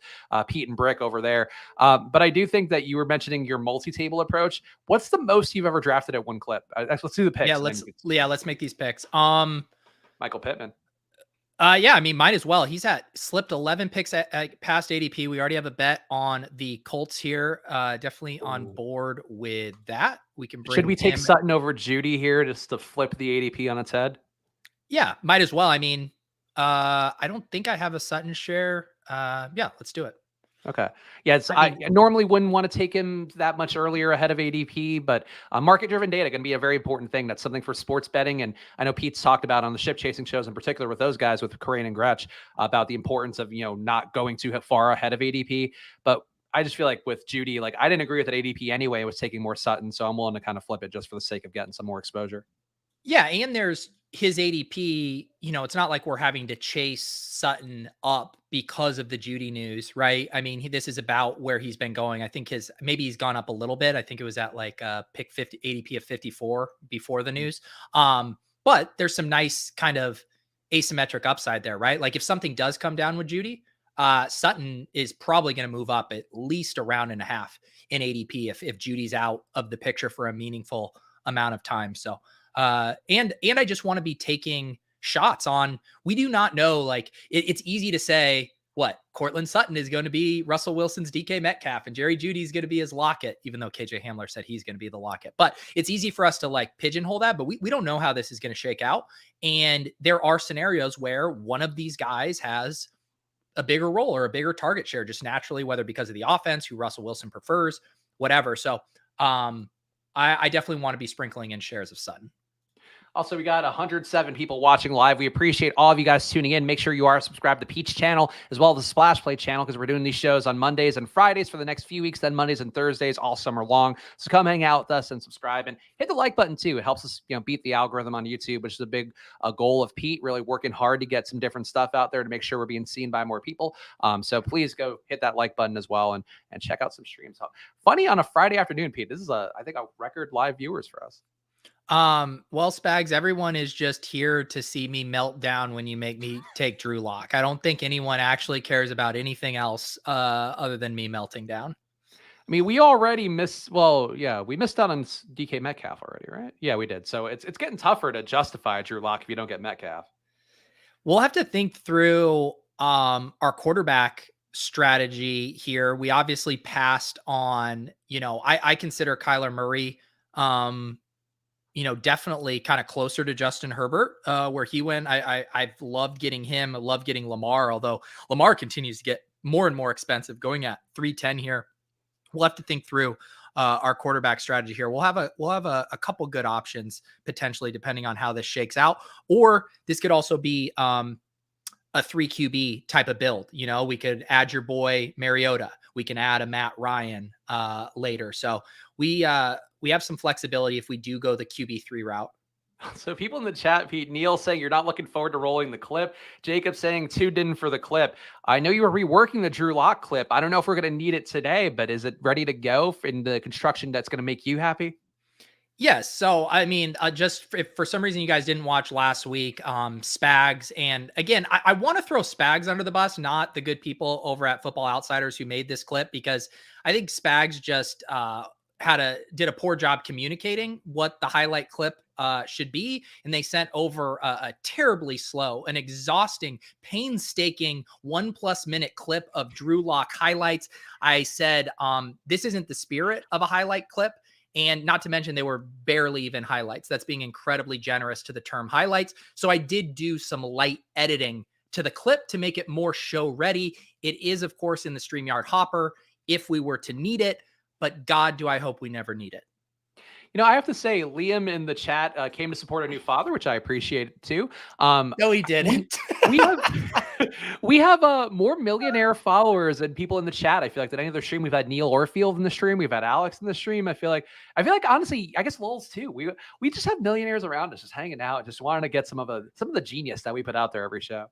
Pete and Brick over there. But I do think that you were mentioning your multi-table approach. What's the most you've ever drafted at one clip? Let's do the Yeah, picks. And then let's make these picks. Michael Pittman. Yeah, I mean, might as well. He's at slipped 11 picks at past ADP. We already have a bet on the Colts here. Definitely on Ooh. board with that. We can Should bring we take him. Sutton over Judy here just to flip the ADP on its head? Yeah, might as well. I mean, I don't think I have a Sutton share. Yeah, let's do it. Okay. Yeah, I Bringing, normally wouldn't want to take him that much earlier ahead of ADP, but market-driven data going to be a very important thing. That's something for sports betting, and I know Pete's talked about on the ship chasing shows in particular with those guys with Corain and Gretsch about the importance of not going too far ahead of ADP. But I just feel like with Judy, like I didn't agree with that ADP anyway. I was taking more Sutton, so I'm willing to kind of flip it just for the sake of getting some more exposure. yeah, and there's his ADP. It's not like we're having to chase Sutton up because of the Judy news, right? I mean, this is about where he's been going. I think maybe he's gone up a little bit. I think it was at like pick 50 ADP of 54 before the news. But there's some nice kind of asymmetric upside there, right? Like if something does come down with Judy, Sutton is probably going to move up at least a round and a half in ADP if Judy's out of the picture for a meaningful amount of time. So and I just want to be taking shots on. We do not know. Like it's easy to say what Cortland Sutton is going to be Russell Wilson's DK Metcalf and Jerry Judy is going to be his Lockett, even though KJ Hamler said he's going to be the Lockett. But it's easy for us to like pigeonhole that. But we don't know how this is going to shake out. And there are scenarios where one of these guys has a bigger role or a bigger target share just naturally, whether because of the offense, who Russell Wilson prefers, whatever. So I definitely want to be sprinkling in shares of Sutton. Also, we got 107 people watching live. We appreciate all of you guys tuning in. Make sure you are subscribed to Pete's channel as well as the Splash Play channel because we're doing these shows on Mondays and Fridays for the next few weeks, then Mondays and Thursdays all summer long. So come hang out with us and subscribe and hit the like button too. It helps us, beat the algorithm on YouTube, which is a big goal of Pete, really working hard to get some different stuff out there to make sure we're being seen by more people. So please go hit that like button as well and check out some streams. Funny on a Friday afternoon, Pete. This is I think a record live viewers for us. Well, Spags, everyone is just here to see me melt down when you make me take Drew Lock. I don't think anyone actually cares about anything else other than me melting down. I mean, we already missed. Well, yeah, we missed out on DK Metcalf already, right? Yeah, we did. So it's getting tougher to justify Drew Lock if you don't get Metcalf. We'll have to think through our quarterback strategy here. We obviously passed on, I consider Kyler Murray definitely kind of closer to Justin Herbert, where he went. I've loved getting him. I love getting Lamar, although Lamar continues to get more and more expensive, going at 310 here. We'll have to think through our quarterback strategy here. We'll have a couple good options potentially, depending on how this shakes out. Or this could also be a 3 QB type of build. We could add your boy Mariota. We can add a Matt Ryan later. So we have some flexibility if we do go the QB3 route. So people in the chat, Pete, Neil saying you're not looking forward to rolling the clip. Jacob saying tuned in for the clip. I know you were reworking the Drew Lock clip. I don't know if we're going to need it today, but is it ready to go in the construction that's going to make you happy? Yes. So, I mean, just if for some reason you guys didn't watch last week, Spags, and again, I want to throw Spags under the bus, not the good people over at Football Outsiders who made this clip, because I think Spags just did a poor job communicating what the highlight clip should be. And they sent over a terribly slow, an exhausting, painstaking 1+ minute clip of Drew Lock highlights. I said, this isn't the spirit of a highlight clip. And not to mention, they were barely even highlights. That's being incredibly generous to the term highlights. So I did do some light editing to the clip to make it more show ready. It is, of course, in the StreamYard hopper if we were to need it, but God, do I hope we never need it. I have to say, Liam in the chat came to support a new father, which I appreciate too. No, he didn't. We have we have more millionaire followers and people in the chat. I feel like that any other stream we've had Neil Orfield in the stream, we've had Alex in the stream. I feel like honestly, I guess Lulz too. We just have millionaires around us, just hanging out, just wanting to get some of the genius that we put out there every show.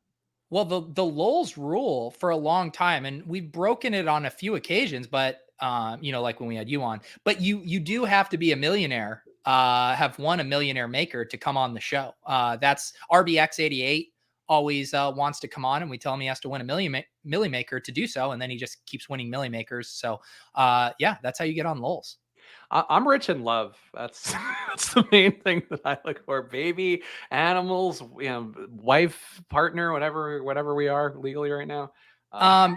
Well, the Lulz rule for a long time, and we've broken it on a few occasions, but like when we had you on, but you do have to be a millionaire, have won a millionaire maker to come on the show. That's RBX88 always wants to come on, and we tell him he has to win a milli maker to do so, and then he just keeps winning milli makers. So yeah, that's how you get on Lulz. I'm rich in love. That's the main thing that I look for. Baby, animals, wife, partner, whatever we are legally right now.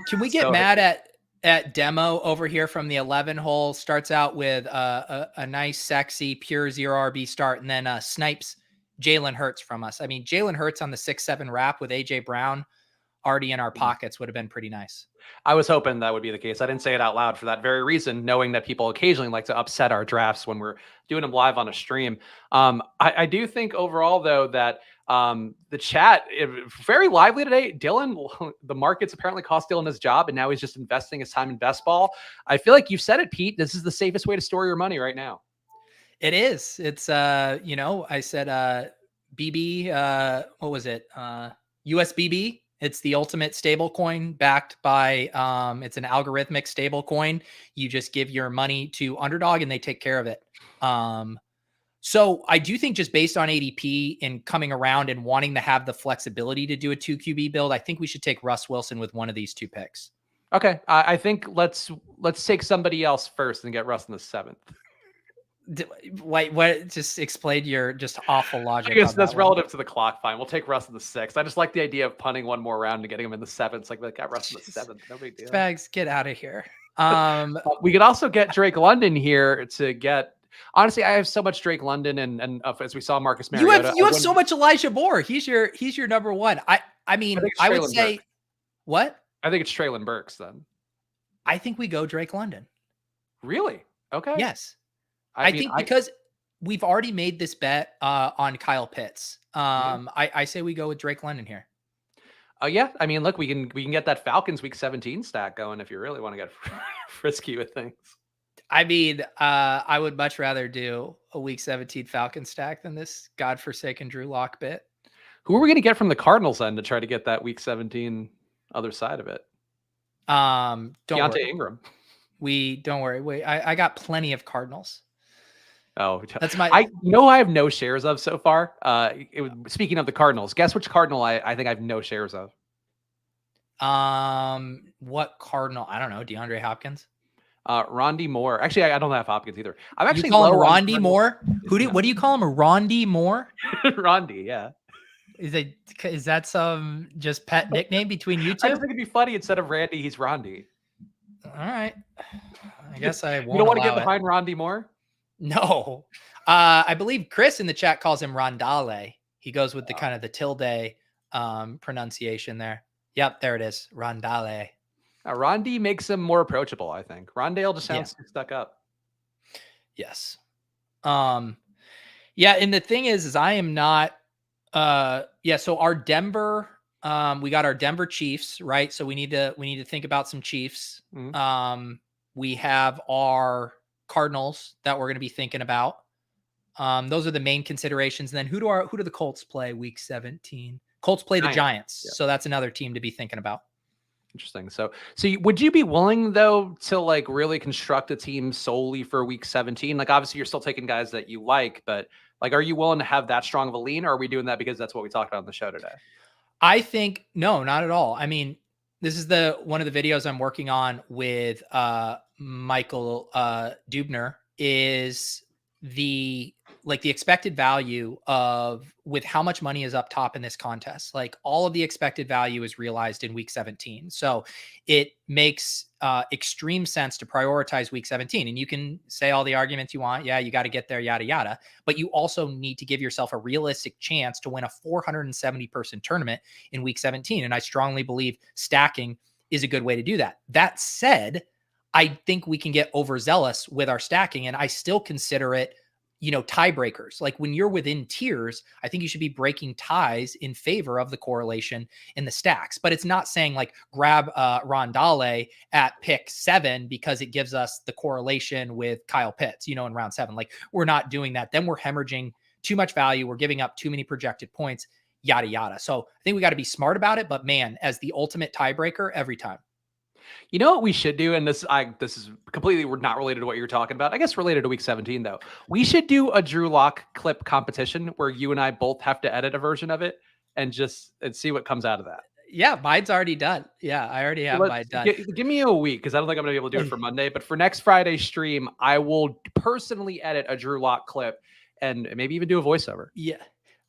Can we get mad at demo over here from the 11 hole? Starts out with a nice, sexy, pure 0 RB start, and then snipes Jalen Hurts from us. I mean, Jalen Hurts on the 6-7 wrap with AJ Brown already in our pockets would have been pretty nice. I was hoping that would be the case. I didn't say it out loud for that very reason, knowing that people occasionally like to upset our drafts when we're doing them live on a stream. I do think overall, though, that the chat very lively today. Dylan, the markets apparently cost Dylan his job, and now he's just investing his time in best ball. I feel like you've said it, Pete. This is the safest way to store your money right now. It is. It's I said BB. What was it? USBB. It's the ultimate stable coin backed by, it's an algorithmic stable coin. You just give your money to Underdog and they take care of it. So I do think just based on ADP and coming around and wanting to have the flexibility to do a 2 QB build, I think we should take Russ Wilson with one of these 2 picks. Okay. I think let's take somebody else first and get Russ in the 7th. Wait, what? Just explain your just awful logic. I guess that's relative to the clock. Fine, we'll take Russ in the 6th. I just like the idea of punting one more round and getting him in the 7th. Like we got Russ in the 7th. No big deal. Spags, get out of here. We could also get Drake London here to get. Honestly, I have so much Drake London and as we saw Marcus Mariota. You have so much Elijah Moore. He's your number one. I mean, I would say Burks. What? I think it's Treylon Burks then. I think we go Drake London. Really? Okay. Yes. I think because we've already made this bet on Kyle Pitts. I say we go with Drake London here. Yeah. I mean, look, we can get that Falcons week 17 stack going if you really want to get frisky with things. I mean, I would much rather do a week 17 Falcon stack than this godforsaken Drew Lock bit. Who are we going to get from the Cardinals then to try to get that week 17 other side of it? Don't Deontay worry. Ingram. Don't worry. Wait, I got plenty of Cardinals. Oh, that's my. I have no shares of so far. Speaking of the Cardinals, guess which Cardinal I think I have no shares of. What Cardinal? I don't know. DeAndre Hopkins. Rondé Moore. Actually, I don't have Hopkins either. I'm actually you call him Rondé Moore. What do you call him? A Rondé Moore? Rondé, yeah. Is that some just pet nickname between you two? I just think it'd be funny instead of Randy, he's Rondé. All right. I guess I won't. You don't want to get behind Rondé Moore? No. I believe Chris in the chat calls him Rondale. He goes with the kind of the tilde pronunciation there. Yep, there it is. Rondale. Rondé makes him more approachable, I think. Rondale just sounds stuck up. Yes. Yeah, and the thing is I am not so our Denver we got our Denver Chiefs, right? So we need to think about some Chiefs. Mm-hmm. We have our Cardinals that we're going to be thinking about. Those are the main considerations. And then who do the Colts play week 17? Colts play the Giants. Yeah. So that's another team to be thinking about. Interesting. So would you be willing though to like really construct a team solely for week 17? Like obviously you're still taking guys that you like, but like, are you willing to have that strong of a lean, or are we doing that because that's what we talked about on the show today? I think no, not at all. I mean, this is one of the videos I'm working on with Michael Dubner is the expected value with how much money is up top in this contest. Like all of the expected value is realized in week 17. So it makes extreme sense to prioritize week 17. And you can say all the arguments you want. Yeah, you got to get there, yada, yada. But you also need to give yourself a realistic chance to win a 470 person tournament in week 17. And I strongly believe stacking is a good way to do that. That said, I think we can get overzealous with our stacking, and I still consider it, tiebreakers. Like when you're within tiers, I think you should be breaking ties in favor of the correlation in the stacks. But it's not saying like grab Rondale at pick 7 because it gives us the correlation with Kyle Pitts, in round 7. Like we're not doing that. Then we're hemorrhaging too much value. We're giving up too many projected points, yada, yada. So I think we got to be smart about it. But man, as the ultimate tiebreaker every time. You know what we should do, and this is completely not related to what you're talking about. I guess related to week 17 though. We should do a Drew Lock clip competition where you and I both have to edit a version of it and see what comes out of that. Yeah, mine's already done. Yeah, I already have mine done. Give me a week because I don't think I'm gonna be able to do it for Monday. But for next Friday's stream, I will personally edit a Drew Lock clip and maybe even do a voiceover. Yeah.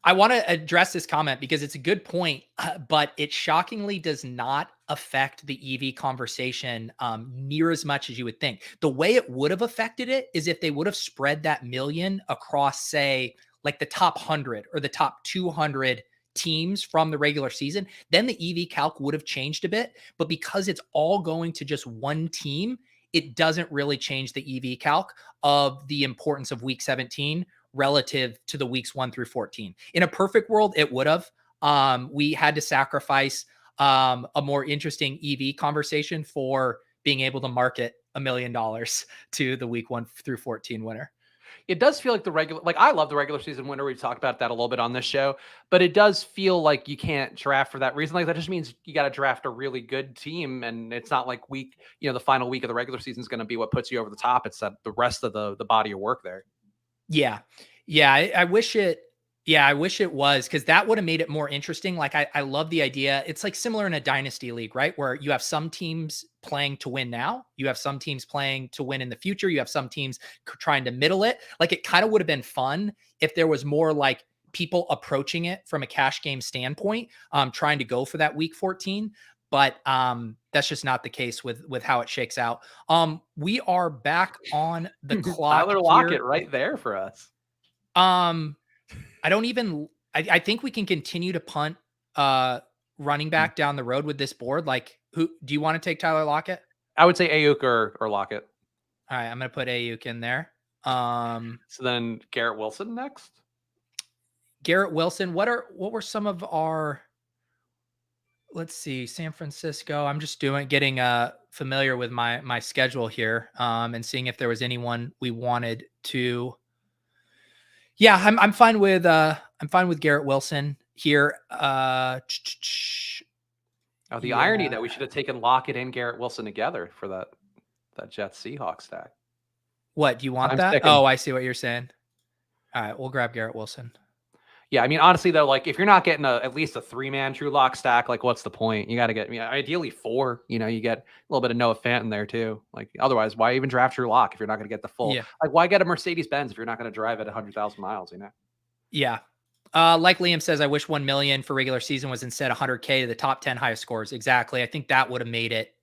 I want to address this comment because it's a good point, but it shockingly does not affect the EV conversation near as much as you would think. The way it would have affected it is if they would have spread that million across, say, like the top 100 or the top 200 teams from the regular season, then the EV calc would have changed a bit. But because it's all going to just one team, it doesn't really change the EV calc of the importance of week 17 relative to the weeks 1 through 14. In a perfect world, it would have. We had to sacrifice a more interesting EV conversation for being able to market $1 million to the week 1 through 14 winner. It does feel like I love the regular season winner. We've talked about that a little bit on this show, but it does feel like you can't draft for that reason. Like that just means you got to draft a really good team. And it's not like the final week of the regular season is going to be what puts you over the top. It's that the rest of the body of work there. Yeah. Yeah. I wish it was, because that would have made it more interesting. Like I love the idea. It's like similar in a dynasty league, right? Where you have some teams playing to win now. You have some teams playing to win in the future. You have some teams trying to middle it. Like it kind of would have been fun if there was more like people approaching it from a cash game standpoint, trying to go for that week 14. But that's just not the case with how it shakes out. We are back on the clock. Tyler Lockett right there for us. I think we can continue to punt running back down the road with this board. Like, who do you want to take? Tyler Lockett? I would say Ayuk or Lockett. All right, I'm going to put Ayuk in there. So then Garrett Wilson next. Garrett Wilson. What were some of our? Let's see, San Francisco. I'm just getting familiar with my schedule here, and seeing if there was anyone we wanted to. Yeah, I'm fine with Garrett Wilson here. The irony that we should have taken Lockett and Garrett Wilson together for that Jets Seahawks stack. What, do you want that? Oh, I see what you're saying. All right, we'll grab Garrett Wilson. Yeah, I mean, honestly, though, like if you're not getting at least a 3-man Drew Lock stack, like what's the point? You got to get ideally 4. You get a little bit of Noah Fant in there too. Like otherwise, why even draft Drew Lock if you're not going to get the full? Yeah. Like why get a Mercedes Benz if you're not going to drive at 100,000 miles? Yeah. Like Liam says, I wish 1 million for regular season was instead 100K to the top 10 highest scores. Exactly. I think that would have made it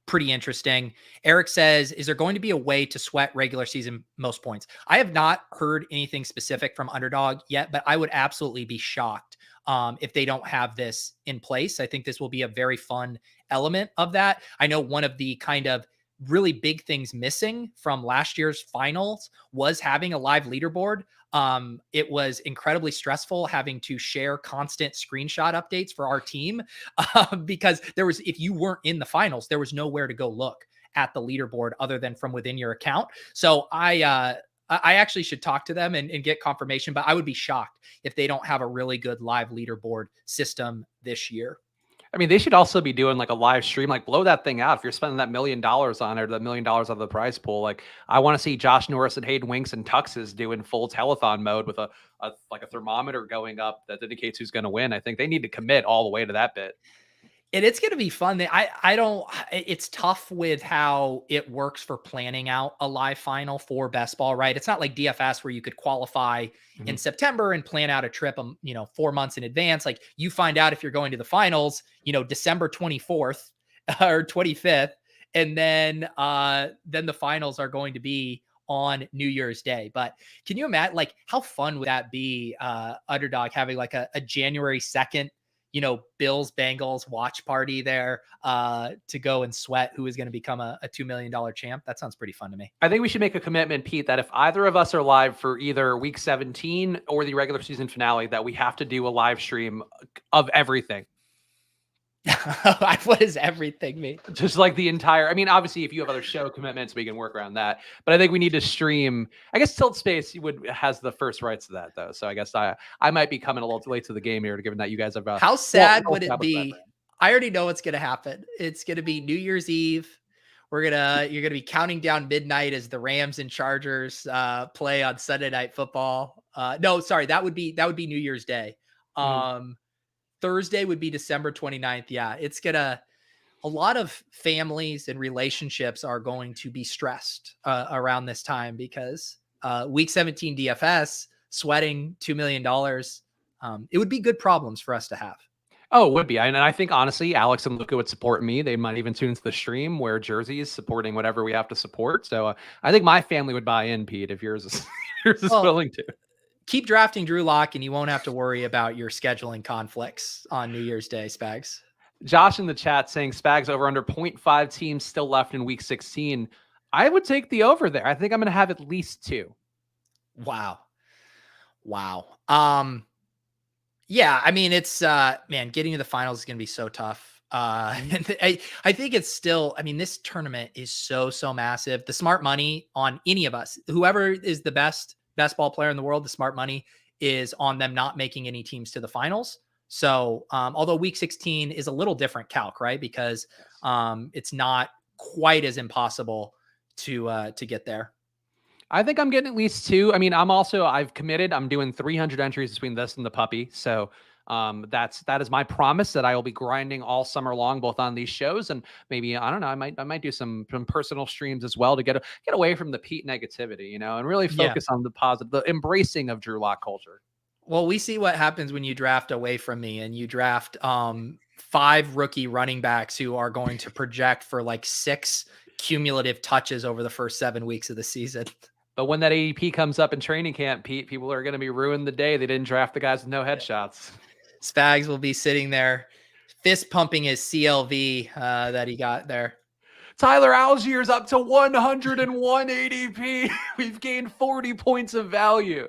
pretty interesting. Eric says, is there going to be a way to sweat regular season most points? I have not heard anything specific from Underdog yet, but I would absolutely be shocked if they don't have this in place. I think this will be a very fun element of that. I know one of the kind of really big things missing from last year's finals was having a live leaderboard. It was incredibly stressful having to share constant screenshot updates for our team because if you weren't in the finals, there was nowhere to go look at the leaderboard other than from within your account. So I actually should talk to them and get confirmation, but I would be shocked if they don't have a really good live leaderboard system this year. I mean, they should also be doing like a live stream, like blow that thing out. If you're spending that $1 million on it, or the $1 million of the prize pool, like I want to see Josh Norris and Hayden Winks and Tuxes doing full telethon mode with a thermometer going up that indicates who's going to win. I think they need to commit all the way to that bit. And it's going to be fun. It's tough with how it works for planning out a live final for best ball, right? It's not like DFS where you could qualify in September and plan out a trip, 4 months in advance. Like you find out if you're going to the finals, December 24th or 25th. And then the finals are going to be on New Year's Day. But can you imagine, like, how fun would that be, Underdog having like a January 2nd, Bills Bengals watch party there to go and sweat who is going to become a $2 million champ? That sounds pretty fun to me. I think we should make a commitment, Pete, that if either of us are live for either week 17 or the regular season finale, that we have to do a live stream of everything. What does everything mean? Just like the entire, I mean, obviously if you have other show commitments, we can work around that, but I think we need to stream. I guess Tilt Space has the first rights to that though. So I guess I might be coming a little too late to the game here, given that you guys have how sad would it be? I already know what's going to happen. It's going to be New Year's Eve. You're going to be counting down midnight as the Rams and Chargers play on Sunday Night Football. No, sorry, that would be New Year's Day. Thursday would be December 29th. Yeah, it's a lot of families and relationships are going to be stressed around this time because week 17 DFS sweating $2 million. It would be good problems for us to have. Oh, it would be. And I think, honestly, Alex and Luca would support me. They might even tune into the stream, wear jerseys, supporting whatever we have to support. So I think my family would buy in, Pete, if yours is willing to. Keep drafting Drew Lock and you won't have to worry about your scheduling conflicts on New Year's Day, Spags. Josh in the chat saying Spags over under 0.5 teams still left in week 16. I would take the over there. I think I'm going to have at least 2. Wow. Yeah, I mean, it's man, getting to the finals is going to be so tough. And I think it's still, I mean, this tournament is so massive. The smart money on any of us, whoever is the best ball player in the world, the smart money is on them not making any teams to the finals. So, although week 16 is a little different calc, right? Because it's not quite as impossible to get there. I think I'm getting at least 2. I mean, I've committed. I'm doing 300 entries between this and the puppy. So that is my promise that I will be grinding all summer long, both on these shows and maybe, I don't know, I might do some personal streams as well to get away from the Pete negativity, and really focus on the positive, the embracing of Drew Lock culture. Well, we see what happens when you draft away from me and you draft 5 rookie running backs who are going to project for like 6 cumulative touches over the first 7 weeks of the season. But when that ADP comes up in training camp, Pete, people are going to be ruined the day they didn't draft the guys with no headshots. Spags will be sitting there fist pumping his CLV that he got there. Tyler Allgeier's up to 101 ADP. We've gained 40 points of value.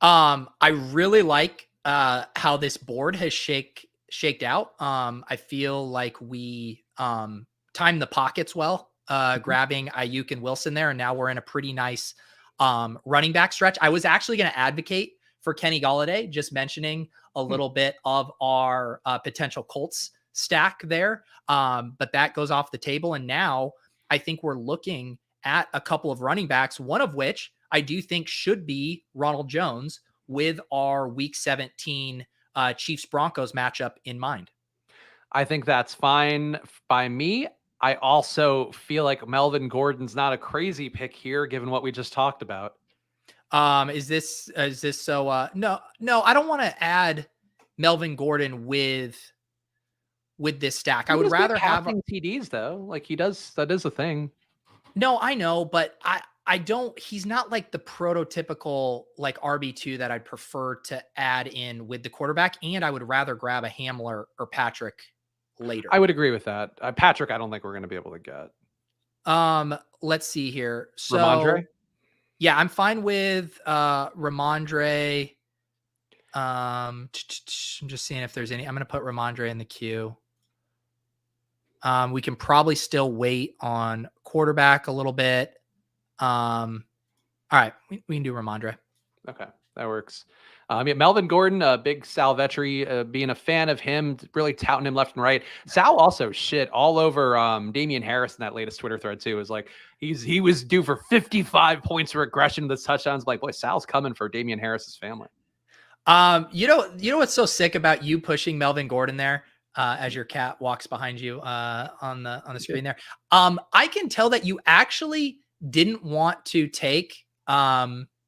I really like how this board has shaked out. I feel like we timed the pockets well, grabbing Ayuk and Wilson there, and now we're in a pretty nice running back stretch. I was actually going to advocate for Kenny Golladay, just mentioning a little bit of our potential Colts stack there, but that goes off the table. And now I think we're looking at a couple of running backs, one of which I do think should be Ronald Jones, with our week 17 Chiefs Broncos matchup in mind. I think that's fine by me. I also feel like Melvin Gordon's not a crazy pick here, given what we just talked about. Is this so? No, I don't want to add Melvin Gordon with this stack. I would rather have TDs though. Like he does. That is a thing. No, I know, but I don't, he's not like the prototypical like RB2 that I'd prefer to add in with the quarterback. And I would rather grab a Hamler or Patrick later. I would agree with that. Patrick, I don't think we're going to be able to get. Let's see here. So Ramondre? Yeah, I'm fine with Ramondre. I'm just seeing if there's any. I'm going to put Ramondre in the queue. We can probably still wait on quarterback a little bit. All right, we can do Ramondre. Okay, that works. Melvin Gordon, big Sal Vetri, being a fan of him, really touting him left and right. Sal also shit all over Damian Harris in that latest Twitter thread too. It was like he was due for 55 points of regression with touchdowns. Like, boy, Sal's coming for Damian Harris's family. You know what's so sick about you pushing Melvin Gordon there? As your cat walks behind you on the screen there. I can tell that you actually didn't want to take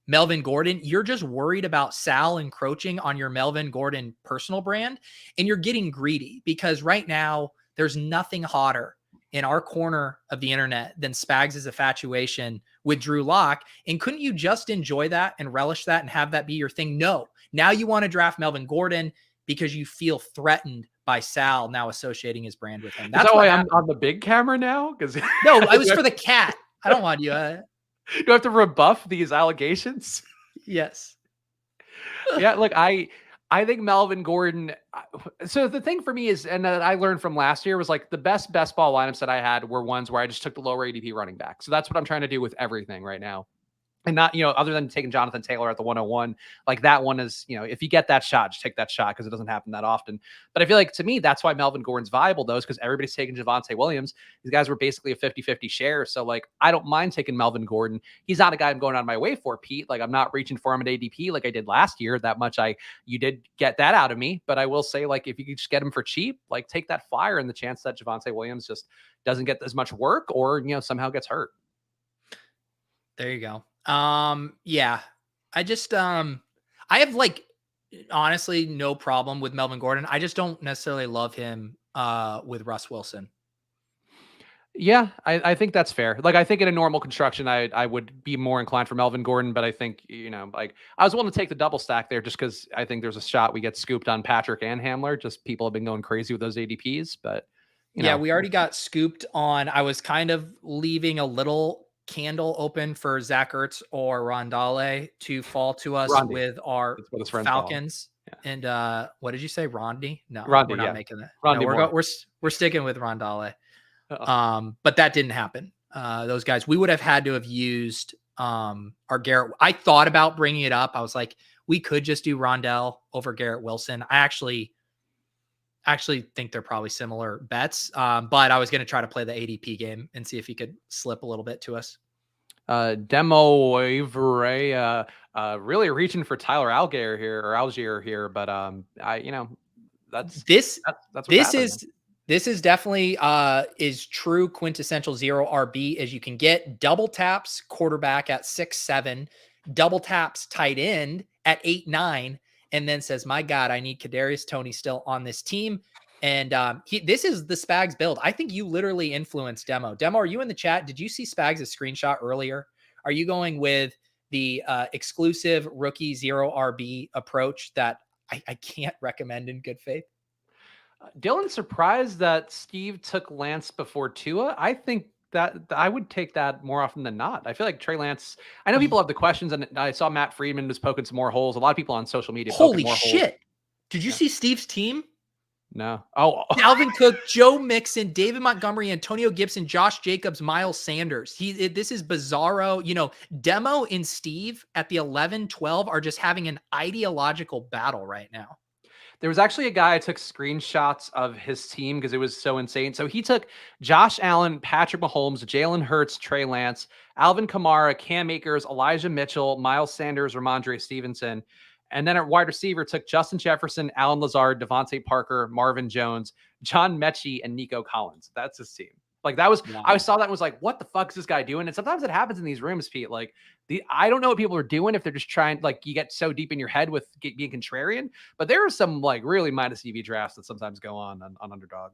Melvin Gordon. You're just worried about Sal encroaching on your Melvin Gordon personal brand, and you're getting greedy because right now there's nothing hotter in our corner of the internet than Spags' infatuation with Drew Lock. And couldn't you just enjoy that and relish that and have that be your thing? No. Now you want to draft Melvin Gordon because you feel threatened by Sal now associating his brand with him. Is That's that what why I'm happened. on the big camera now? Because No, I was for the cat. I don't want you. Do I have to rebuff these allegations? Yes. Yeah, look, I think Melvin Gordon. So the thing for me is, and that I learned from last year was like the best ball lineups that I had were ones where I just took the lower ADP running back. So that's what I'm trying to do with everything right now. And not, other than taking Jonathan Taylor at the 101, like that one is, if you get that shot, just take that shot because it doesn't happen that often. But I feel like to me, that's why Melvin Gordon's viable, though, is because everybody's taking Javonte Williams. These guys were basically a 50-50 share. So, like, I don't mind taking Melvin Gordon. He's not a guy I'm going out of my way for, Pete. Like, I'm not reaching for him at ADP like I did last year. That much you did get that out of me. But I will say, like, if you could just get him for cheap, like, take that flyer and the chance that Javonte Williams just doesn't get as much work or, somehow gets hurt. There you go. Yeah, I just, I have like, honestly, no problem with Melvin Gordon. I just don't necessarily love him, with Russ Wilson. Yeah, I think that's fair. Like, I think in a normal construction, I would be more inclined for Melvin Gordon, but I think, like I was willing to take the double stack there just because I think there's a shot we get scooped on Patrick and Hamler. Just people have been going crazy with those ADPs, but yeah, we already got scooped on. I was kind of leaving a little candle open for Zach Ertz or Rondale to fall to us with our Falcons. Yeah. And what did you say, Rondi? No, we're not making that. No, we're sticking with Rondale. But that didn't happen. Those guys, we would have had to have used our Garrett. I thought about bringing it up. I was like, we could just do Rondell over Garrett Wilson. I actually think they're probably similar bets. But I was going to try to play the ADP game and see if he could slip a little bit to us. Demo Avery, really reaching for Tyler Algier here, but that's this is definitely is true quintessential zero RB as you can get. Double taps quarterback at 6'7", double taps tight end at 8'9", and then says, my God, I need Kadarius Toney still on this team. And this is the Spags build. I think you literally influenced Demo. Demo, are you in the chat? Did you see Spags' screenshot earlier? Are you going with the exclusive rookie zero RB approach that I can't recommend in good faith? Dylan, surprised that Steve took Lance before Tua. I think that I would take that more often than not. I feel like Trey Lance, I know people have the questions, and I saw Matt Friedman was poking some more holes. A lot of people on social media. Holy shit. Holes. Did you see Steve's team? No. Oh, Dalvin Cook, Joe Mixon, David Montgomery, Antonio Gibson, Josh Jacobs, Miles Sanders. This is bizarro. Demo and Steve at the 11-12 are just having an ideological battle right now. There was actually a guy I took screenshots of his team because it was so insane. So he took Josh Allen, Patrick Mahomes, Jalen Hurts, Trey Lance, Alvin Kamara, Cam Akers, Elijah Mitchell, Miles Sanders, Ramondre Stevenson. And then at wide receiver took Justin Jefferson, Alan Lazard, Devontae Parker, Marvin Jones, John Mechie, and Nico Collins. That's his team. Like that was, wow. I saw that and was like, what the fuck is this guy doing? And sometimes it happens in these rooms, Pete. Like I don't know what people are doing if they're just trying, like you get so deep in your head with being contrarian, but there are some like really minus EV drafts that sometimes go on Underdog.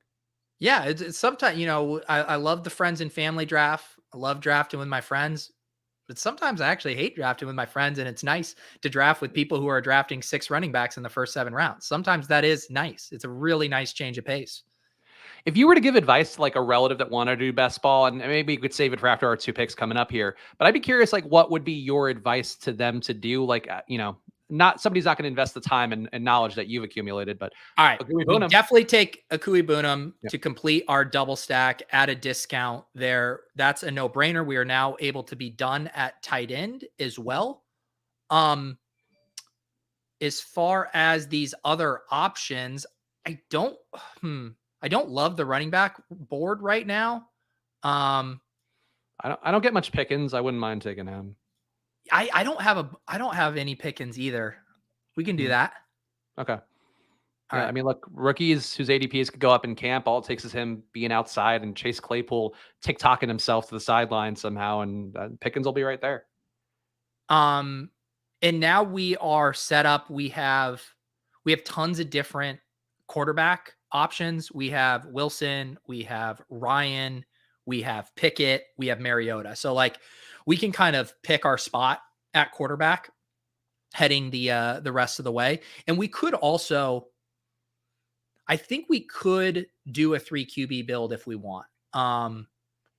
Yeah. It's sometimes, I love the friends and family draft. I love drafting with my friends, but sometimes I actually hate drafting with my friends, and it's nice to draft with people who are drafting 6 running backs in the first 7 rounds. Sometimes that is nice. It's a really nice change of pace. If you were to give advice to like a relative that wanted to do best ball, and maybe you could save it for after our 2 picks coming up here, but I'd be curious, like what would be your advice to them to do? Like, somebody's not going to invest the time and knowledge that you've accumulated, but all right, we definitely take Akui Bunam to complete our double stack at a discount there. That's a no brainer. We are now able to be done at tight end as well. As far as these other options, I don't love the running back board right now. I don't get much Pickens. I wouldn't mind taking him. I don't have any Pickens either. We can do that. Okay. All right. I mean, look, rookies whose ADPs could go up in camp, all it takes is him being outside and Chase Claypool TikToking himself to the sideline somehow, and Pickens will be right there. And now we are set up. We have tons of different quarterback options. We have Wilson, we have Ryan, we have Pickett, we have Mariota. So like we can kind of pick our spot at quarterback heading the rest of the way. And we could also, I think we could do a 3 QB build if we want.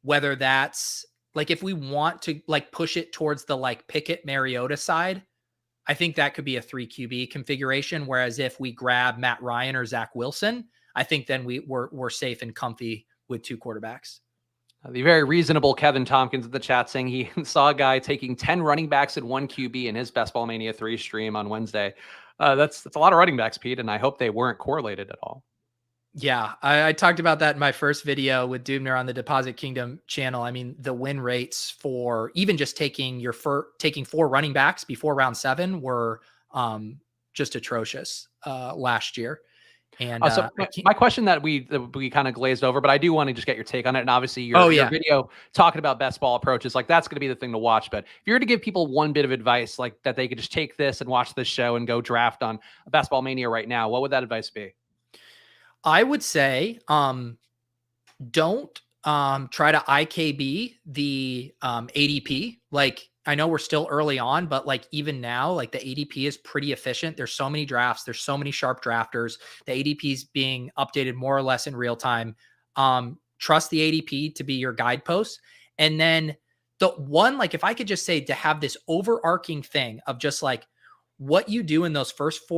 Whether that's like if we want to like push it towards the like Pickett Mariota side, I think that could be a 3 QB configuration. Whereas if we grab Matt Ryan or Zach Wilson, I think then we're safe and comfy with 2 quarterbacks. The very reasonable Kevin Tompkins in the chat saying he saw a guy taking 10 running backs and 1 QB in his Best Ball Mania 3 stream on Wednesday. That's a lot of running backs, Pete, and I hope they weren't correlated at all. Yeah, I talked about that in my first video with Dubner on the Deposit Kingdom channel. I mean, the win rates for even just taking 4 running backs before round 7 were just atrocious last year. And so my question that we kind of glazed over, but I do want to just get your take on it. And obviously your video talking about best ball approaches, like that's going to be the thing to watch. But if you're to give people one bit of advice, like that they could just take this and watch this show and go draft on a Best Ball Mania right now, what would that advice be? I would say don't try to IKB the ADP. Like I know we're still early on, but like even now, like the ADP is pretty efficient. There's so many drafts. There's so many sharp drafters. The ADP is being updated more or less in real time. Trust the ADP to be your guidepost. And then the one, like if I could just say to have this overarching thing of just like what you do in those first 3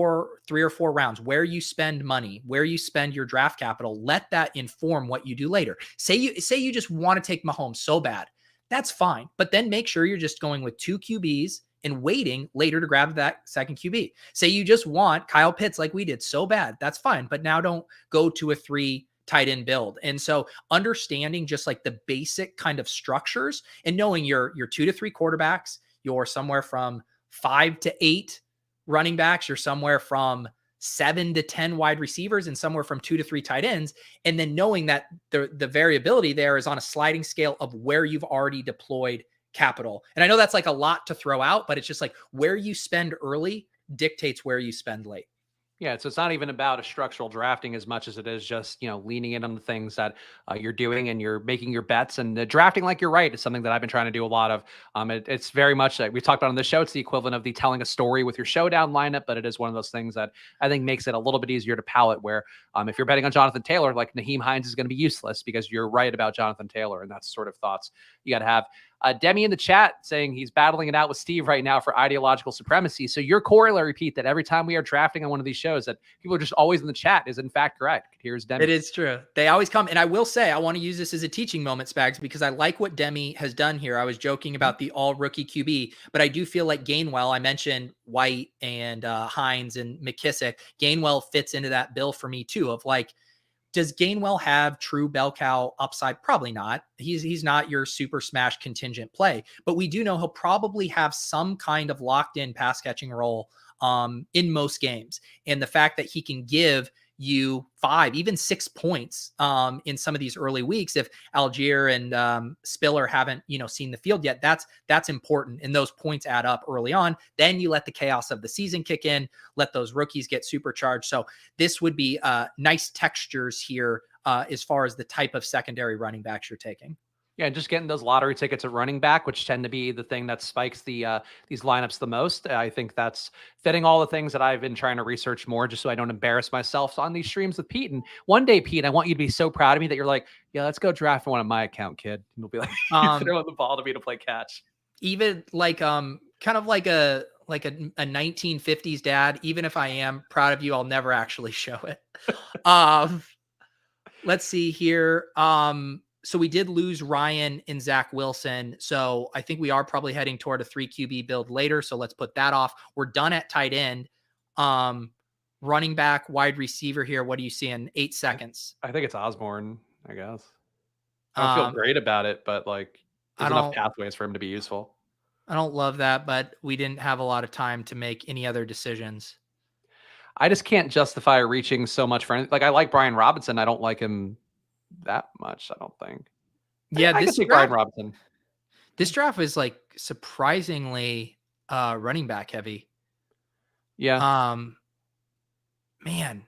or 4 rounds, where you spend money, where you spend your draft capital, let that inform what you do later. Say you just want to take Mahomes so bad. That's fine. But then make sure you're just going with 2 QBs and waiting later to grab that second QB. Say you just want Kyle Pitts like we did so bad. That's fine. But now don't go to a 3 tight end build. And so understanding just like the basic kind of structures and knowing your 2 to 3 quarterbacks, you're somewhere from 5 to 8 running backs, you're somewhere from 7 to 10 wide receivers and somewhere from 2 to 3 tight ends. And then knowing that the variability there is on a sliding scale of where you've already deployed capital. And I know that's like a lot to throw out, but it's just like where you spend early dictates where you spend late. Yeah, so it's not even about a structural drafting as much as it is just, leaning in on the things that you're doing and you're making your bets. And the drafting like you're right is something that I've been trying to do a lot of. It's very much like we talked about on the show. It's the equivalent of the telling a story with your showdown lineup, but it is one of those things that I think makes it a little bit easier to palate where if you're betting on Jonathan Taylor, like Naheem Hines is going to be useless because you're right about Jonathan Taylor. And that's sort of thoughts you got to have. Demi in the chat saying he's battling it out with Steve right now for ideological supremacy. So your corollary, Pete, that every time we are drafting on one of these shows that people are just always in the chat is in fact correct. Here's Demi. It is true. They always come. And I will say, I want to use this as a teaching moment, Spags, because I like what Demi has done here. I was joking about the all rookie QB, but I do feel like Gainwell, I mentioned White and Hines and McKissick. Gainwell fits into that bill for me too of like, does Gainwell have true bell cow upside? Probably not. He's not your super smash contingent play, but we do know he'll probably have some kind of locked in pass catching role in most games. And the fact that he can give you 5, even 6 points in some of these early weeks, if Algier and Spiller haven't, seen the field yet, that's important. And those points add up early on. Then you let the chaos of the season kick in, let those rookies get supercharged. So this would be nice textures here as far as the type of secondary running backs you're taking. Yeah, and just getting those lottery tickets at running back, which tend to be the thing that spikes the these lineups the most. I think that's fitting all the things that I've been trying to research more, just so I don't embarrass myself on these streams with Pete. And one day, Pete, I want you to be so proud of me that you're like, yeah, let's go draft for one on my account, kid. And you'll be like, throwing the ball to me to play catch. Even like kind of like a 1950s dad. Even if I am proud of you, I'll never actually show it. Let's see here. So we did lose Ryan and Zach Wilson. So I think we are probably heading toward a 3 QB build later. So let's put that off. We're done at tight end. Running back, wide receiver here. What do you see in 8 seconds? I think it's Osborne, I guess. I don't feel great about it, but like there's enough pathways for him to be useful. I don't love that, but we didn't have a lot of time to make any other decisions. I just can't justify reaching so much for anything. Like I like Brian Robinson. I don't like him that much, I don't think. Yeah, I this draft, Brian Robinson. This draft was like surprisingly running back heavy. Yeah. Man.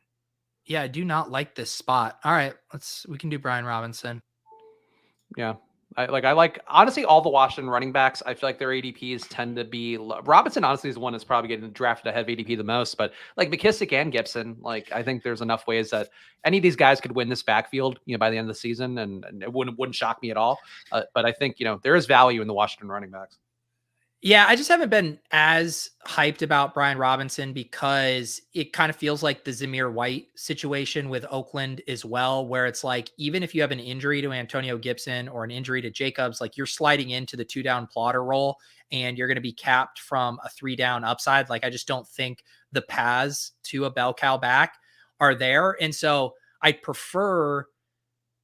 Yeah, I do not like this spot. All right, we can do Brian Robinson. Yeah. I like honestly all the Washington running backs. I feel like their ADPs tend to be Robinson. Honestly, is the one that's probably getting drafted ahead of ADP the most. But like McKissick and Gibson, like I think there's enough ways that any of these guys could win this backfield, by the end of the season, and it wouldn't shock me at all. But I think there is value in the Washington running backs. Yeah, I just haven't been as hyped about Brian Robinson because it kind of feels like the Zamir White situation with Oakland as well, where it's like, even if you have an injury to Antonio Gibson or an injury to Jacobs, like you're sliding into the 2-down plotter role and you're going to be capped from a 3-down upside. Like, I just don't think the paths to a bell cow back are there. And so I prefer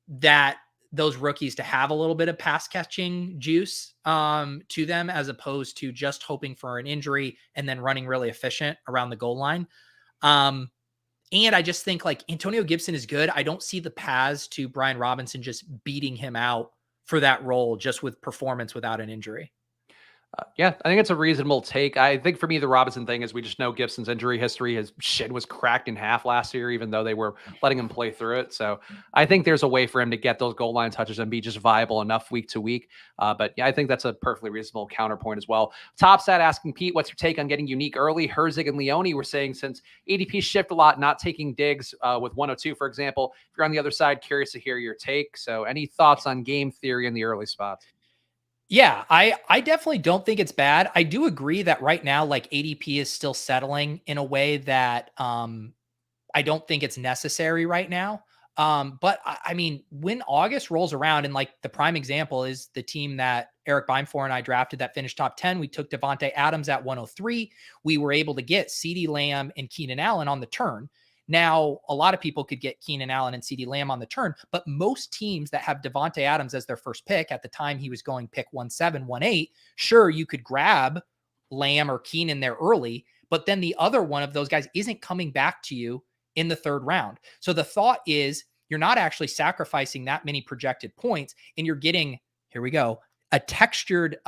that those rookies to have a little bit of pass catching juice to them, as opposed to just hoping for an injury and then running really efficient around the goal line. And I just think like Antonio Gibson is good. I don't see the paths to Brian Robinson just beating him out for that role just with performance without an injury. Yeah, I think it's a reasonable take. I think for me, the Robinson thing is we just know Gibson's injury history. His shin was cracked in half last year, even though they were letting him play through it. So I think there's a way for him to get those goal line touches and be just viable enough week to week. But yeah, I think that's a perfectly reasonable counterpoint as well. Top stat asking Pete, what's your take on getting unique early? Herzig and Leone were saying since ADP shift a lot, not taking digs with 102, for example. If you're on the other side, curious to hear your take. So any thoughts on game theory in the early spots? Yeah, I definitely don't think it's bad. I do agree that right now, like ADP is still settling in a way that I don't think it's necessary right now. But I mean, when August rolls around, and like the prime example is the team that Eric Beimfohr and I drafted that finished top 10. We took Devontae Adams at 103. We were able to get CeeDee Lamb and Keenan Allen on the turn. Now, a lot of people could get Keenan Allen and CeeDee Lamb on the turn, but most teams that have Devontae Adams as their first pick, at the time he was going pick 1-7, 1-8, sure, you could grab Lamb or Keenan there early, but then the other one of those guys isn't coming back to you in the third round. So the thought is you're not actually sacrificing that many projected points, and you're getting, here we go, a textured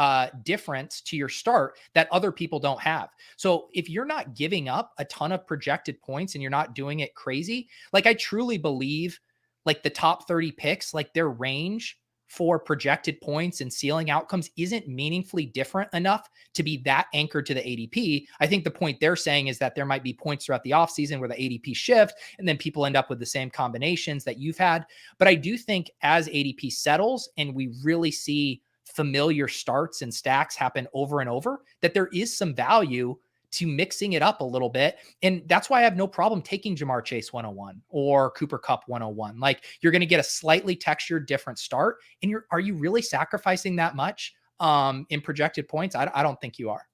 difference to your start that other people don't have. So if you're not giving up a ton of projected points and you're not doing it crazy, like I truly believe like the top 30 picks, like their range for projected points and ceiling outcomes isn't meaningfully different enough to be that anchored to the ADP. I think the point they're saying is that there might be points throughout the offseason where the ADP shift and then people end up with the same combinations that you've had. But I do think as ADP settles and we really see familiar starts and stacks happen over and over, that there is some value to mixing it up a little bit. And that's why I have no problem taking Jamar Chase 101 or Cooper Kupp 101. Like you're going to get a slightly textured different start. And are you really sacrificing that much in projected points? I don't think you are.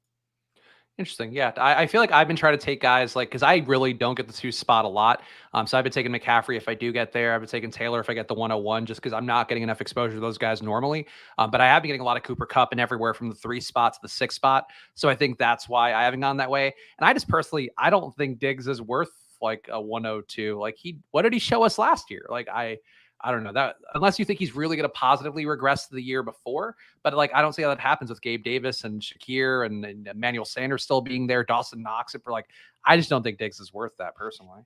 Interesting. Yeah. I feel like I've been trying to take guys like, cause I really don't get the 2 spot a lot. So I've been taking McCaffrey if I do get there. I've been taking Taylor if I get the 101, just cause I'm not getting enough exposure to those guys normally. But I have been getting a lot of Cooper Kupp and everywhere from the 3 spot to the 6 spot. So I think that's why I haven't gone that way. And I just personally, I don't think Diggs is worth like a 102. Like what did he show us last year? Like I don't know that unless you think he's really going to positively regress to the year before, but like, I don't see how that happens with Gabe Davis and Shakir and Emmanuel Sanders still being there. Dawson Knox. I just don't think Diggs is worth that personally.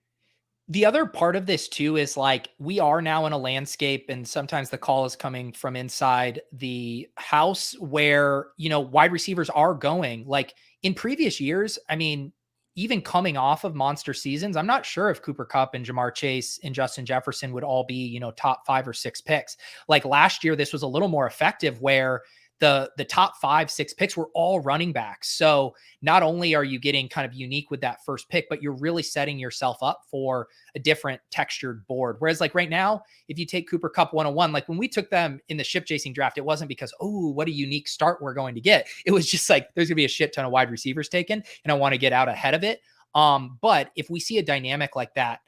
The other part of this too is like we are now in a landscape, and sometimes the call is coming from inside the house where, wide receivers are going. Like in previous years, I mean, even coming off of monster seasons, I'm not sure if Cooper Kupp and Jamar Chase and Justin Jefferson would all be, top 5 or 6 picks. Like last year, this was a little more effective where the top 5, 6 picks were all running backs. So not only are you getting kind of unique with that first pick, but you're really setting yourself up for a different textured board. Whereas like right now, if you take Cooper Kupp 101, like when we took them in the ship chasing draft, it wasn't because, oh, what a unique start we're going to get. It was just like, there's gonna be a shit ton of wide receivers taken and I want to get out ahead of it. But if we see a dynamic like that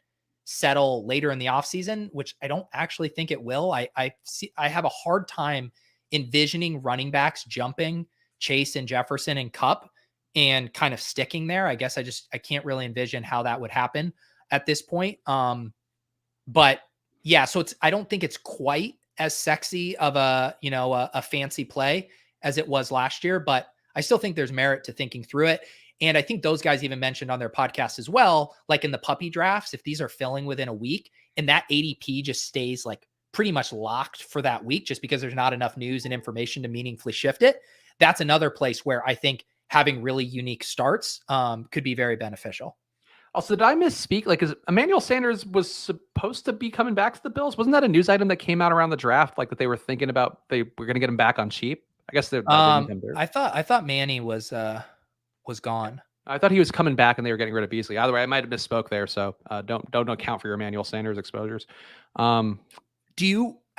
settle later in the offseason, which I don't actually think it will, I have a hard time envisioning running backs jumping Chase and Jefferson and Kupp and kind of sticking there. I guess I can't really envision how that would happen at this point. But yeah, so I don't think it's quite as sexy of a fancy play as it was last year, but I still think there's merit to thinking through it. And I think those guys even mentioned on their podcast as well, like in the puppy drafts, if these are filling within a week and that ADP just stays like pretty much locked for that week, just because there's not enough news and information to meaningfully shift it, that's another place where I think having really unique starts could be very beneficial. Also, did I misspeak? Like, is Emmanuel Sanders was supposed to be coming back to the Bills? Wasn't that a news item that came out around the draft? Like that they were thinking about they were going to get him back on cheap. I guess that didn't come through. I thought Manny was gone. I thought he was coming back and they were getting rid of Beasley. Either way, I might have misspoke there. So don't account for your Emmanuel Sanders exposures. I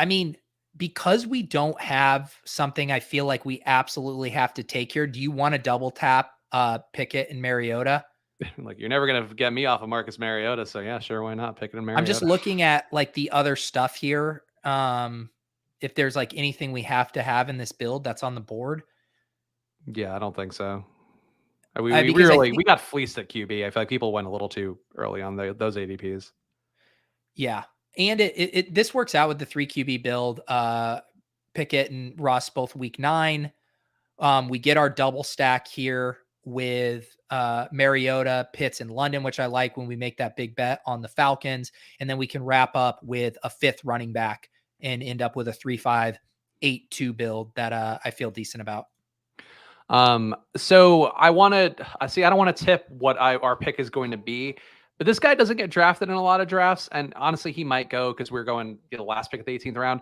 mean, because we don't have something I feel like we absolutely have to take here, do you want to double tap Pickett and Mariota? Like, you're never going to get me off of Marcus Mariota. So yeah, sure. Why not? Pickett and Mariota. I'm just looking at like the other stuff here. If there's like anything we have to have in this build that's on the board. Yeah, I don't think so. We got fleeced at QB. I feel like people went a little too early on those ADPs. Yeah. And this works out with the 3 QB build. Pickett and Russ both week 9. We get our double stack here with Mariota, Pitts, and London, which I like when we make that big bet on the Falcons. And then we can wrap up with a 5th running back and end up with a 3-5-8-2 build that I feel decent about. So I don't want to tip what our pick is going to be, but this guy doesn't get drafted in a lot of drafts. And honestly, he might go because we're going the last pick of the 18th round.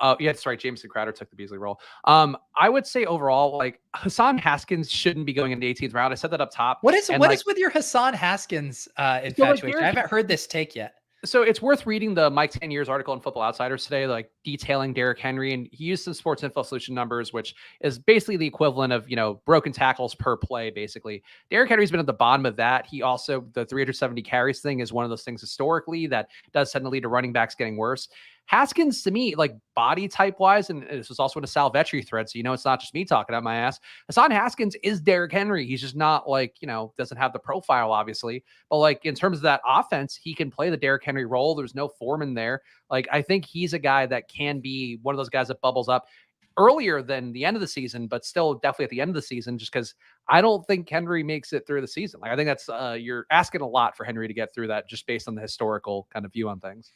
Yeah, that's right. Jameson Crowder took the Beasley role. I would say overall, like Hassan Haskins shouldn't be going in the 18th round. I said that up top. What is with your Hassan Haskins infatuation? I haven't heard this take yet. So it's worth reading the Mike 10 Years article in Football Outsiders today, like detailing Derrick Henry, and he used some Sports Info Solution numbers, which is basically the equivalent of, broken tackles per play, basically. Derrick Henry's been at the bottom of that. He also, the 370 carries thing is one of those things historically that does tend to lead to running backs getting worse. Haskins, to me, like body type wise, and this was also in a Sal Vetri thread, so it's not just me talking out my ass. Hassan Haskins is Derrick Henry. He's just not like, doesn't have the profile, obviously. But like in terms of that offense, he can play the Derrick Henry role. There's no Foreman there. Like, I think he's a guy that can be one of those guys that bubbles up earlier than the end of the season, but still definitely at the end of the season, just because I don't think Henry makes it through the season. Like, I think that's you're asking a lot for Henry to get through that just based on the historical kind of view on things.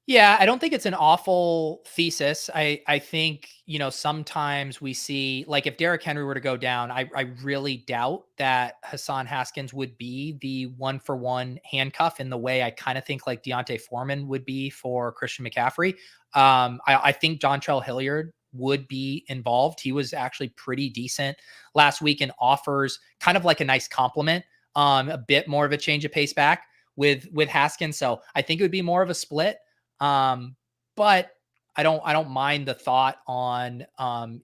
Yeah, I don't think it's an awful thesis. I think, sometimes we see, like, if Derrick Henry were to go down, I really doubt that Hassan Haskins would be the 1-for-1 handcuff in the way I kind of think like Deontay Foreman would be for Christian McCaffrey. I think Dontrell Hilliard would be involved. He was actually pretty decent last week and offers kind of like a nice compliment, a bit more of a change of pace back with Haskins. So I think it would be more of a split. But I don't mind the thought on,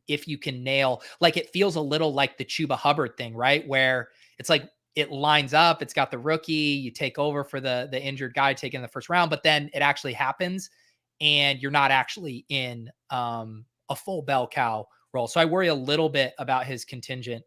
if you can nail, like, it feels a little like the Chuba Hubbard thing, right? Where it's like, it lines up, it's got the rookie, you take over for the injured guy taken in the first round, but then it actually happens and you're not actually in, a full bell cow role. So I worry a little bit about his contingent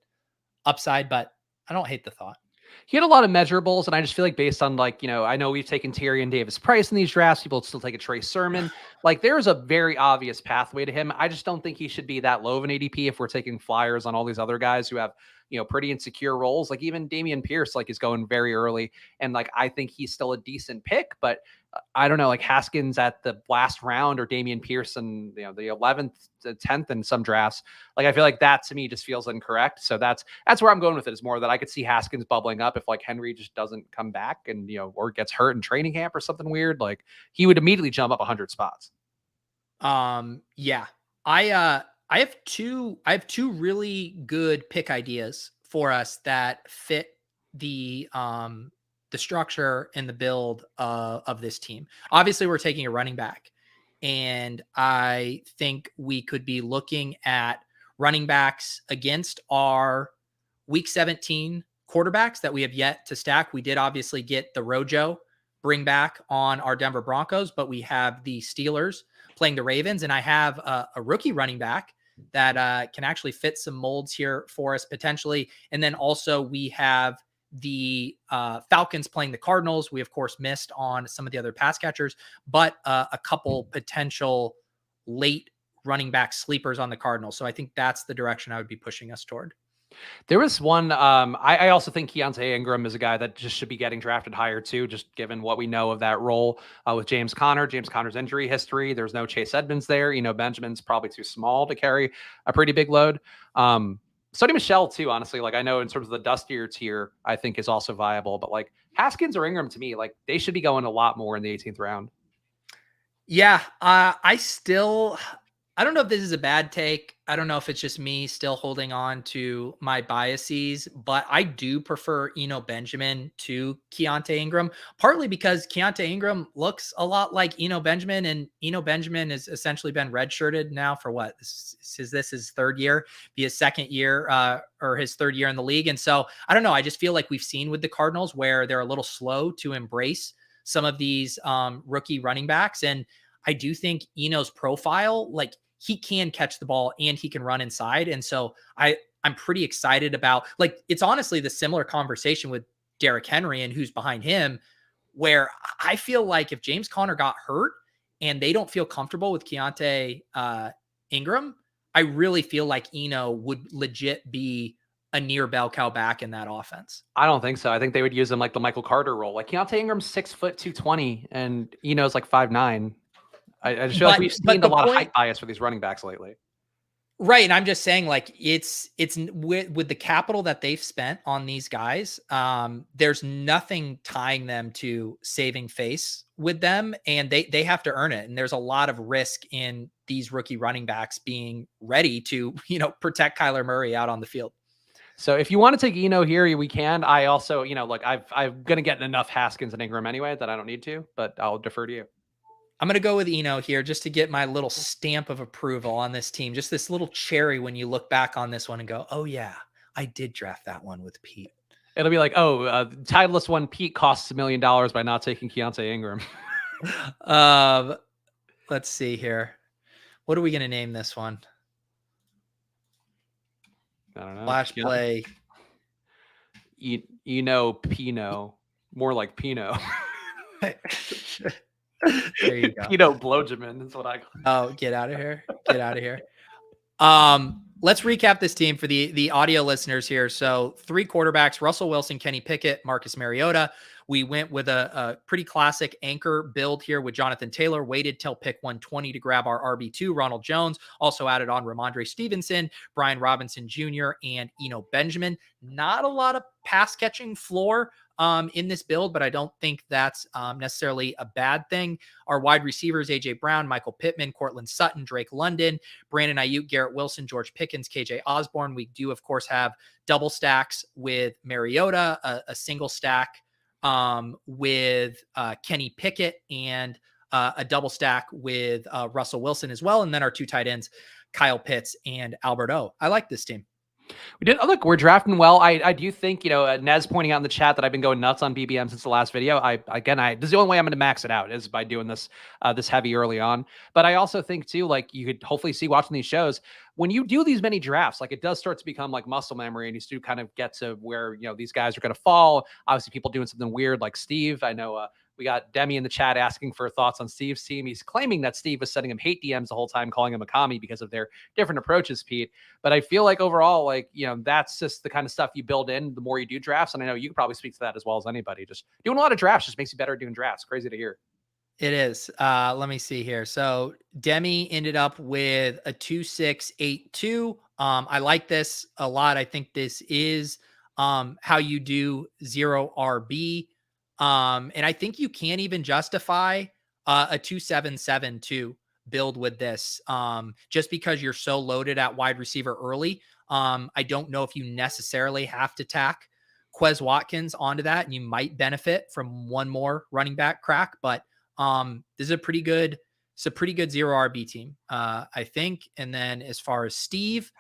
upside, but I don't hate the thought. He had a lot of measurables, and I just feel like based on I know we've taken Tyrion Davis-Price in these drafts. People still take a Trey Sermon. Like, there's a very obvious pathway to him. I just don't think he should be that low of an ADP if we're taking flyers on all these other guys who have, pretty insecure roles. Like even Dameon Pierce, like, is going very early. And like, I think he's still a decent pick, but I don't know, like Haskins at the last round or Dameon Pierce in, the 11th to 10th in some drafts. Like, I feel like that to me just feels incorrect. So that's where I'm going with it, is more that I could see Haskins bubbling up if like Henry just doesn't come back and, or gets hurt in training camp or something weird. Like, he would immediately jump up 100 spots. Yeah, I have two really good pick ideas for us that fit the structure and the build of this team. Obviously, we're taking a running back, and I think we could be looking at running backs against our week 17 quarterbacks that we have yet to stack. We did obviously get the Rojo bring back on our Denver Broncos, but we have the Steelers playing the Ravens, and I have a rookie running back that can actually fit some molds here for us potentially. And then also we have the Falcons playing the Cardinals. We of course missed on some of the other pass catchers, but a couple potential late running back sleepers on the Cardinals. So I think that's the direction I would be pushing us toward. There was one. I also think Keontae Ingram is a guy that just should be getting drafted higher too, just given what we know of that role with James Conner. James Conner's injury history. There's no Chase Edmonds there. Benjamin's probably too small to carry a pretty big load. Sonny Michel too, honestly. Like I know in terms of the dustier tier, I think is also viable. But like Haskins or Ingram to me, like they should be going a lot more in the 18th round. Yeah, I don't know if this is a bad take. I don't know if it's just me still holding on to my biases, but I do prefer Benjamin to Keontae Ingram, partly because Keontae Ingram looks a lot like Benjamin, and Benjamin has essentially been redshirted now for what? This is his third year, be his second year, or his third year in the league. And so I don't know. I just feel like we've seen with the Cardinals where they're a little slow to embrace some of these rookie running backs. And I do think Eno's profile, like he can catch the ball and he can run inside. And so I'm pretty excited about, like, it's honestly the similar conversation with Derrick Henry and who's behind him, where I feel like if James Conner got hurt and they don't feel comfortable with Keontae Ingram, I really feel like Eno would legit be a near bell cow back in that offense. I don't think so. I think they would use him like the Michael Carter role. Like Keontae Ingram's 6'2", 220, and Eno's like 5'9". I just feel like we've seen a lot of height bias for these running backs lately. Right. And I'm just saying, like, it's with the capital that they've spent on these guys, there's nothing tying them to saving face with them, and they have to earn it. And there's a lot of risk in these rookie running backs being ready to, protect Kyler Murray out on the field. So if you want to take Eno here, we can. I also, like I'm going to get enough Haskins and Ingram anyway that I don't need to, but I'll defer to you. I'm going to go with Eno here just to get my little stamp of approval on this team. Just this little cherry when you look back on this one and go, oh yeah, I did draft that one with Pete. It'll be like, Titleist one Pete costs $1 million by not taking Keontae Ingram. Let's see here. What are we going to name this one? I don't know. Flash play. Pino. More like Pino. There you go. Pino Blowjamin is what I call it. Oh, get out of here. Get out of here. Let's recap this team for the audio listeners here. So 3 quarterbacks: Russell Wilson, Kenny Pickett, Marcus Mariota. We went with a pretty classic anchor build here with Jonathan Taylor, waited till pick 120 to grab our RB2, Ronald Jones, also added on Ramondre Stevenson, Brian Robinson Jr., and Eno Benjamin. Not a lot of pass catching floor in this build, but I don't think that's necessarily a bad thing. Our wide receivers: AJ Brown, Michael Pittman, Cortland Sutton, Drake London, Brandon Ayuk, Garrett Wilson, George Pickens, KJ Osborne. We do, of course, have double stacks with Mariota, a single stack with Kenny Pickett, and a double stack with Russell Wilson as well. And then our 2 tight ends, Kyle Pitts and Albert O. I like this team. We did. Look, we're drafting well. I do think, Nez pointing out in the chat that I've been going nuts on BBM since the last video. This is the only way I'm going to max it out is by doing this heavy early on. But I also think too, like you could hopefully see watching these shows, when you do these many drafts, like it does start to become like muscle memory, and you do kind of get to where, these guys are going to fall. Obviously people doing something weird like Steve. I know, we got Demi in the chat asking for thoughts on Steve's team. He's claiming that Steve was sending him hate DMs the whole time, calling him a commie because of their different approaches, Pete. But I feel like overall, like, that's just the kind of stuff you build in the more you do drafts. And I know you can probably speak to that as well as anybody. Just doing a lot of drafts just makes you better at doing drafts. Crazy to hear. It is. Let me see here. So Demi ended up with a 2.682. I like this a lot. I think this is how you do 0 RB. And I think you can even justify a 2.772 build with this, just because you're so loaded at wide receiver early. I don't know if you necessarily have to tack Quez Watkins onto that, and you might benefit from one more running back crack. But this is a pretty good 0 RB team, I think. And then as far as Steve,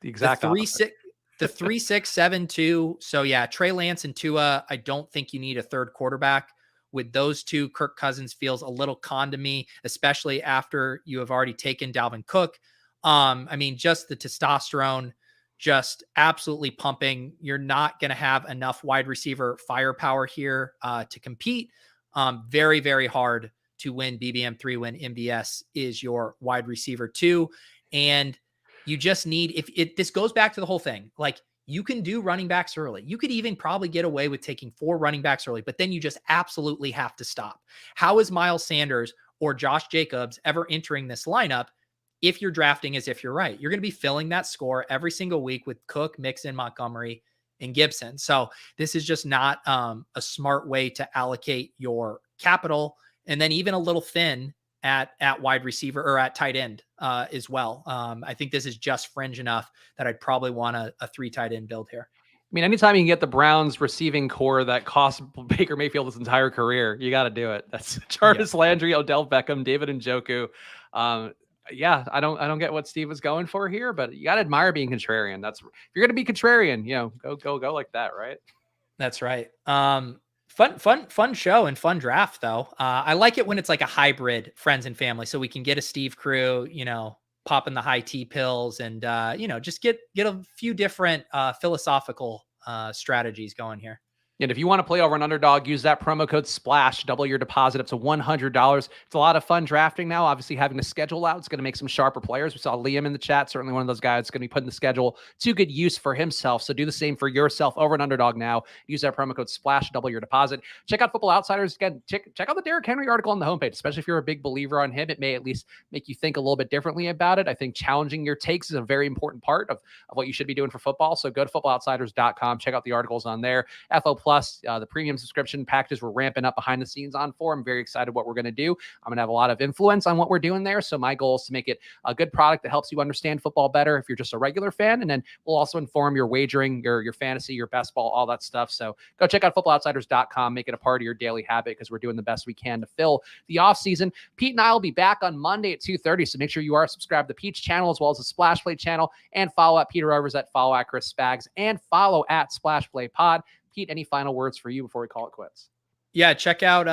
the exact 3.672. So yeah, Trey Lance and Tua. I don't think you need a third quarterback with those 2. Kirk Cousins feels a little con to me, especially after you have already taken Dalvin Cook. I mean, just the testosterone, just absolutely pumping. You're not going to have enough wide receiver firepower here to compete. Very, very hard to win BBM3 when MBS is your wide receiver 2. And You just need, this goes back to the whole thing. Like, you can do running backs early. You could even probably get away with taking 4 running backs early, but then you just absolutely have to stop. How is Miles Sanders or Josh Jacobs ever entering this lineup if you're drafting as if you're right? You're going to be filling that score every single week with Cook, Mixon, Montgomery, and Gibson. So this is just not a smart way to allocate your capital. And then even a little thin at wide receiver or at tight end as well. I think this is just fringe enough that I'd probably want a 3 tight end build here. I mean, anytime you can get the Browns receiving core that cost Baker Mayfield his entire career, you got to do it. That's Jarvis Landry, Odell Beckham, David Njoku. Yeah, I don't get what Steve was going for here, but you got to admire being contrarian. If you're going to be contrarian, go like that, right? That's right. Fun show and fun draft though. I like it when it's like a hybrid friends and family, so we can get a Steve crew, popping the high tea pills and, just get a few different philosophical strategies going here. And if you want to play over an underdog, use that promo code SPLASH, double your deposit up to $100. It's a lot of fun drafting now. Obviously, having a schedule out, it's going to make some sharper players. We saw Liam in the chat, certainly one of those guys going to be putting the schedule to good use for himself. So do the same for yourself over an underdog now. Use that promo code SPLASH, double your deposit. Check out Football Outsiders. Again, check out the Derrick Henry article on the homepage, especially if you're a big believer on him. It may at least make you think a little bit differently about it. I think challenging your takes is a very important part of what you should be doing for football. So go to footballoutsiders.com. Check out the articles on there. FO Plus, the premium subscription packages we're ramping up behind the scenes on for. I'm very excited what we're going to do. I'm going to have a lot of influence on what we're doing there. So my goal is to make it a good product that helps you understand football better if you're just a regular fan. And then we'll also inform your wagering, your fantasy, your best ball, all that stuff. So go check out footballoutsiders.com. Make it a part of your daily habit because we're doing the best we can to fill the off season. Pete and I will be back on Monday at 2:30. So make sure you are subscribed to the Pete's channel as well as the Splash Play channel, and follow at Peter Overzet, follow at Chris Spags, and follow at Splash Play Pod. Pete, any final words for you before we call it quits? Yeah, check out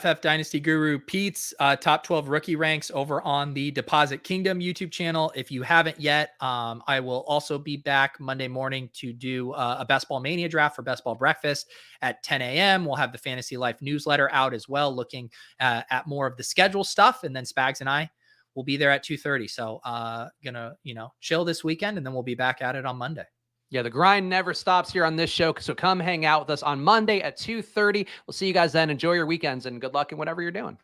FF Dynasty Guru Pete's top 12 rookie ranks over on the Deposit Kingdom YouTube channel. If you haven't yet, I will also be back Monday morning to do a Best Ball Mania draft for Best Ball Breakfast at 10 a.m. We'll have the Fantasy Life newsletter out as well, looking at more of the schedule stuff. And then Spags and I will be there at 2:30. So gonna, chill this weekend, and then we'll be back at it on Monday. Yeah, the grind never stops here on this show. So come hang out with us on Monday at 2:30. We'll see you guys then. Enjoy your weekends and good luck in whatever you're doing.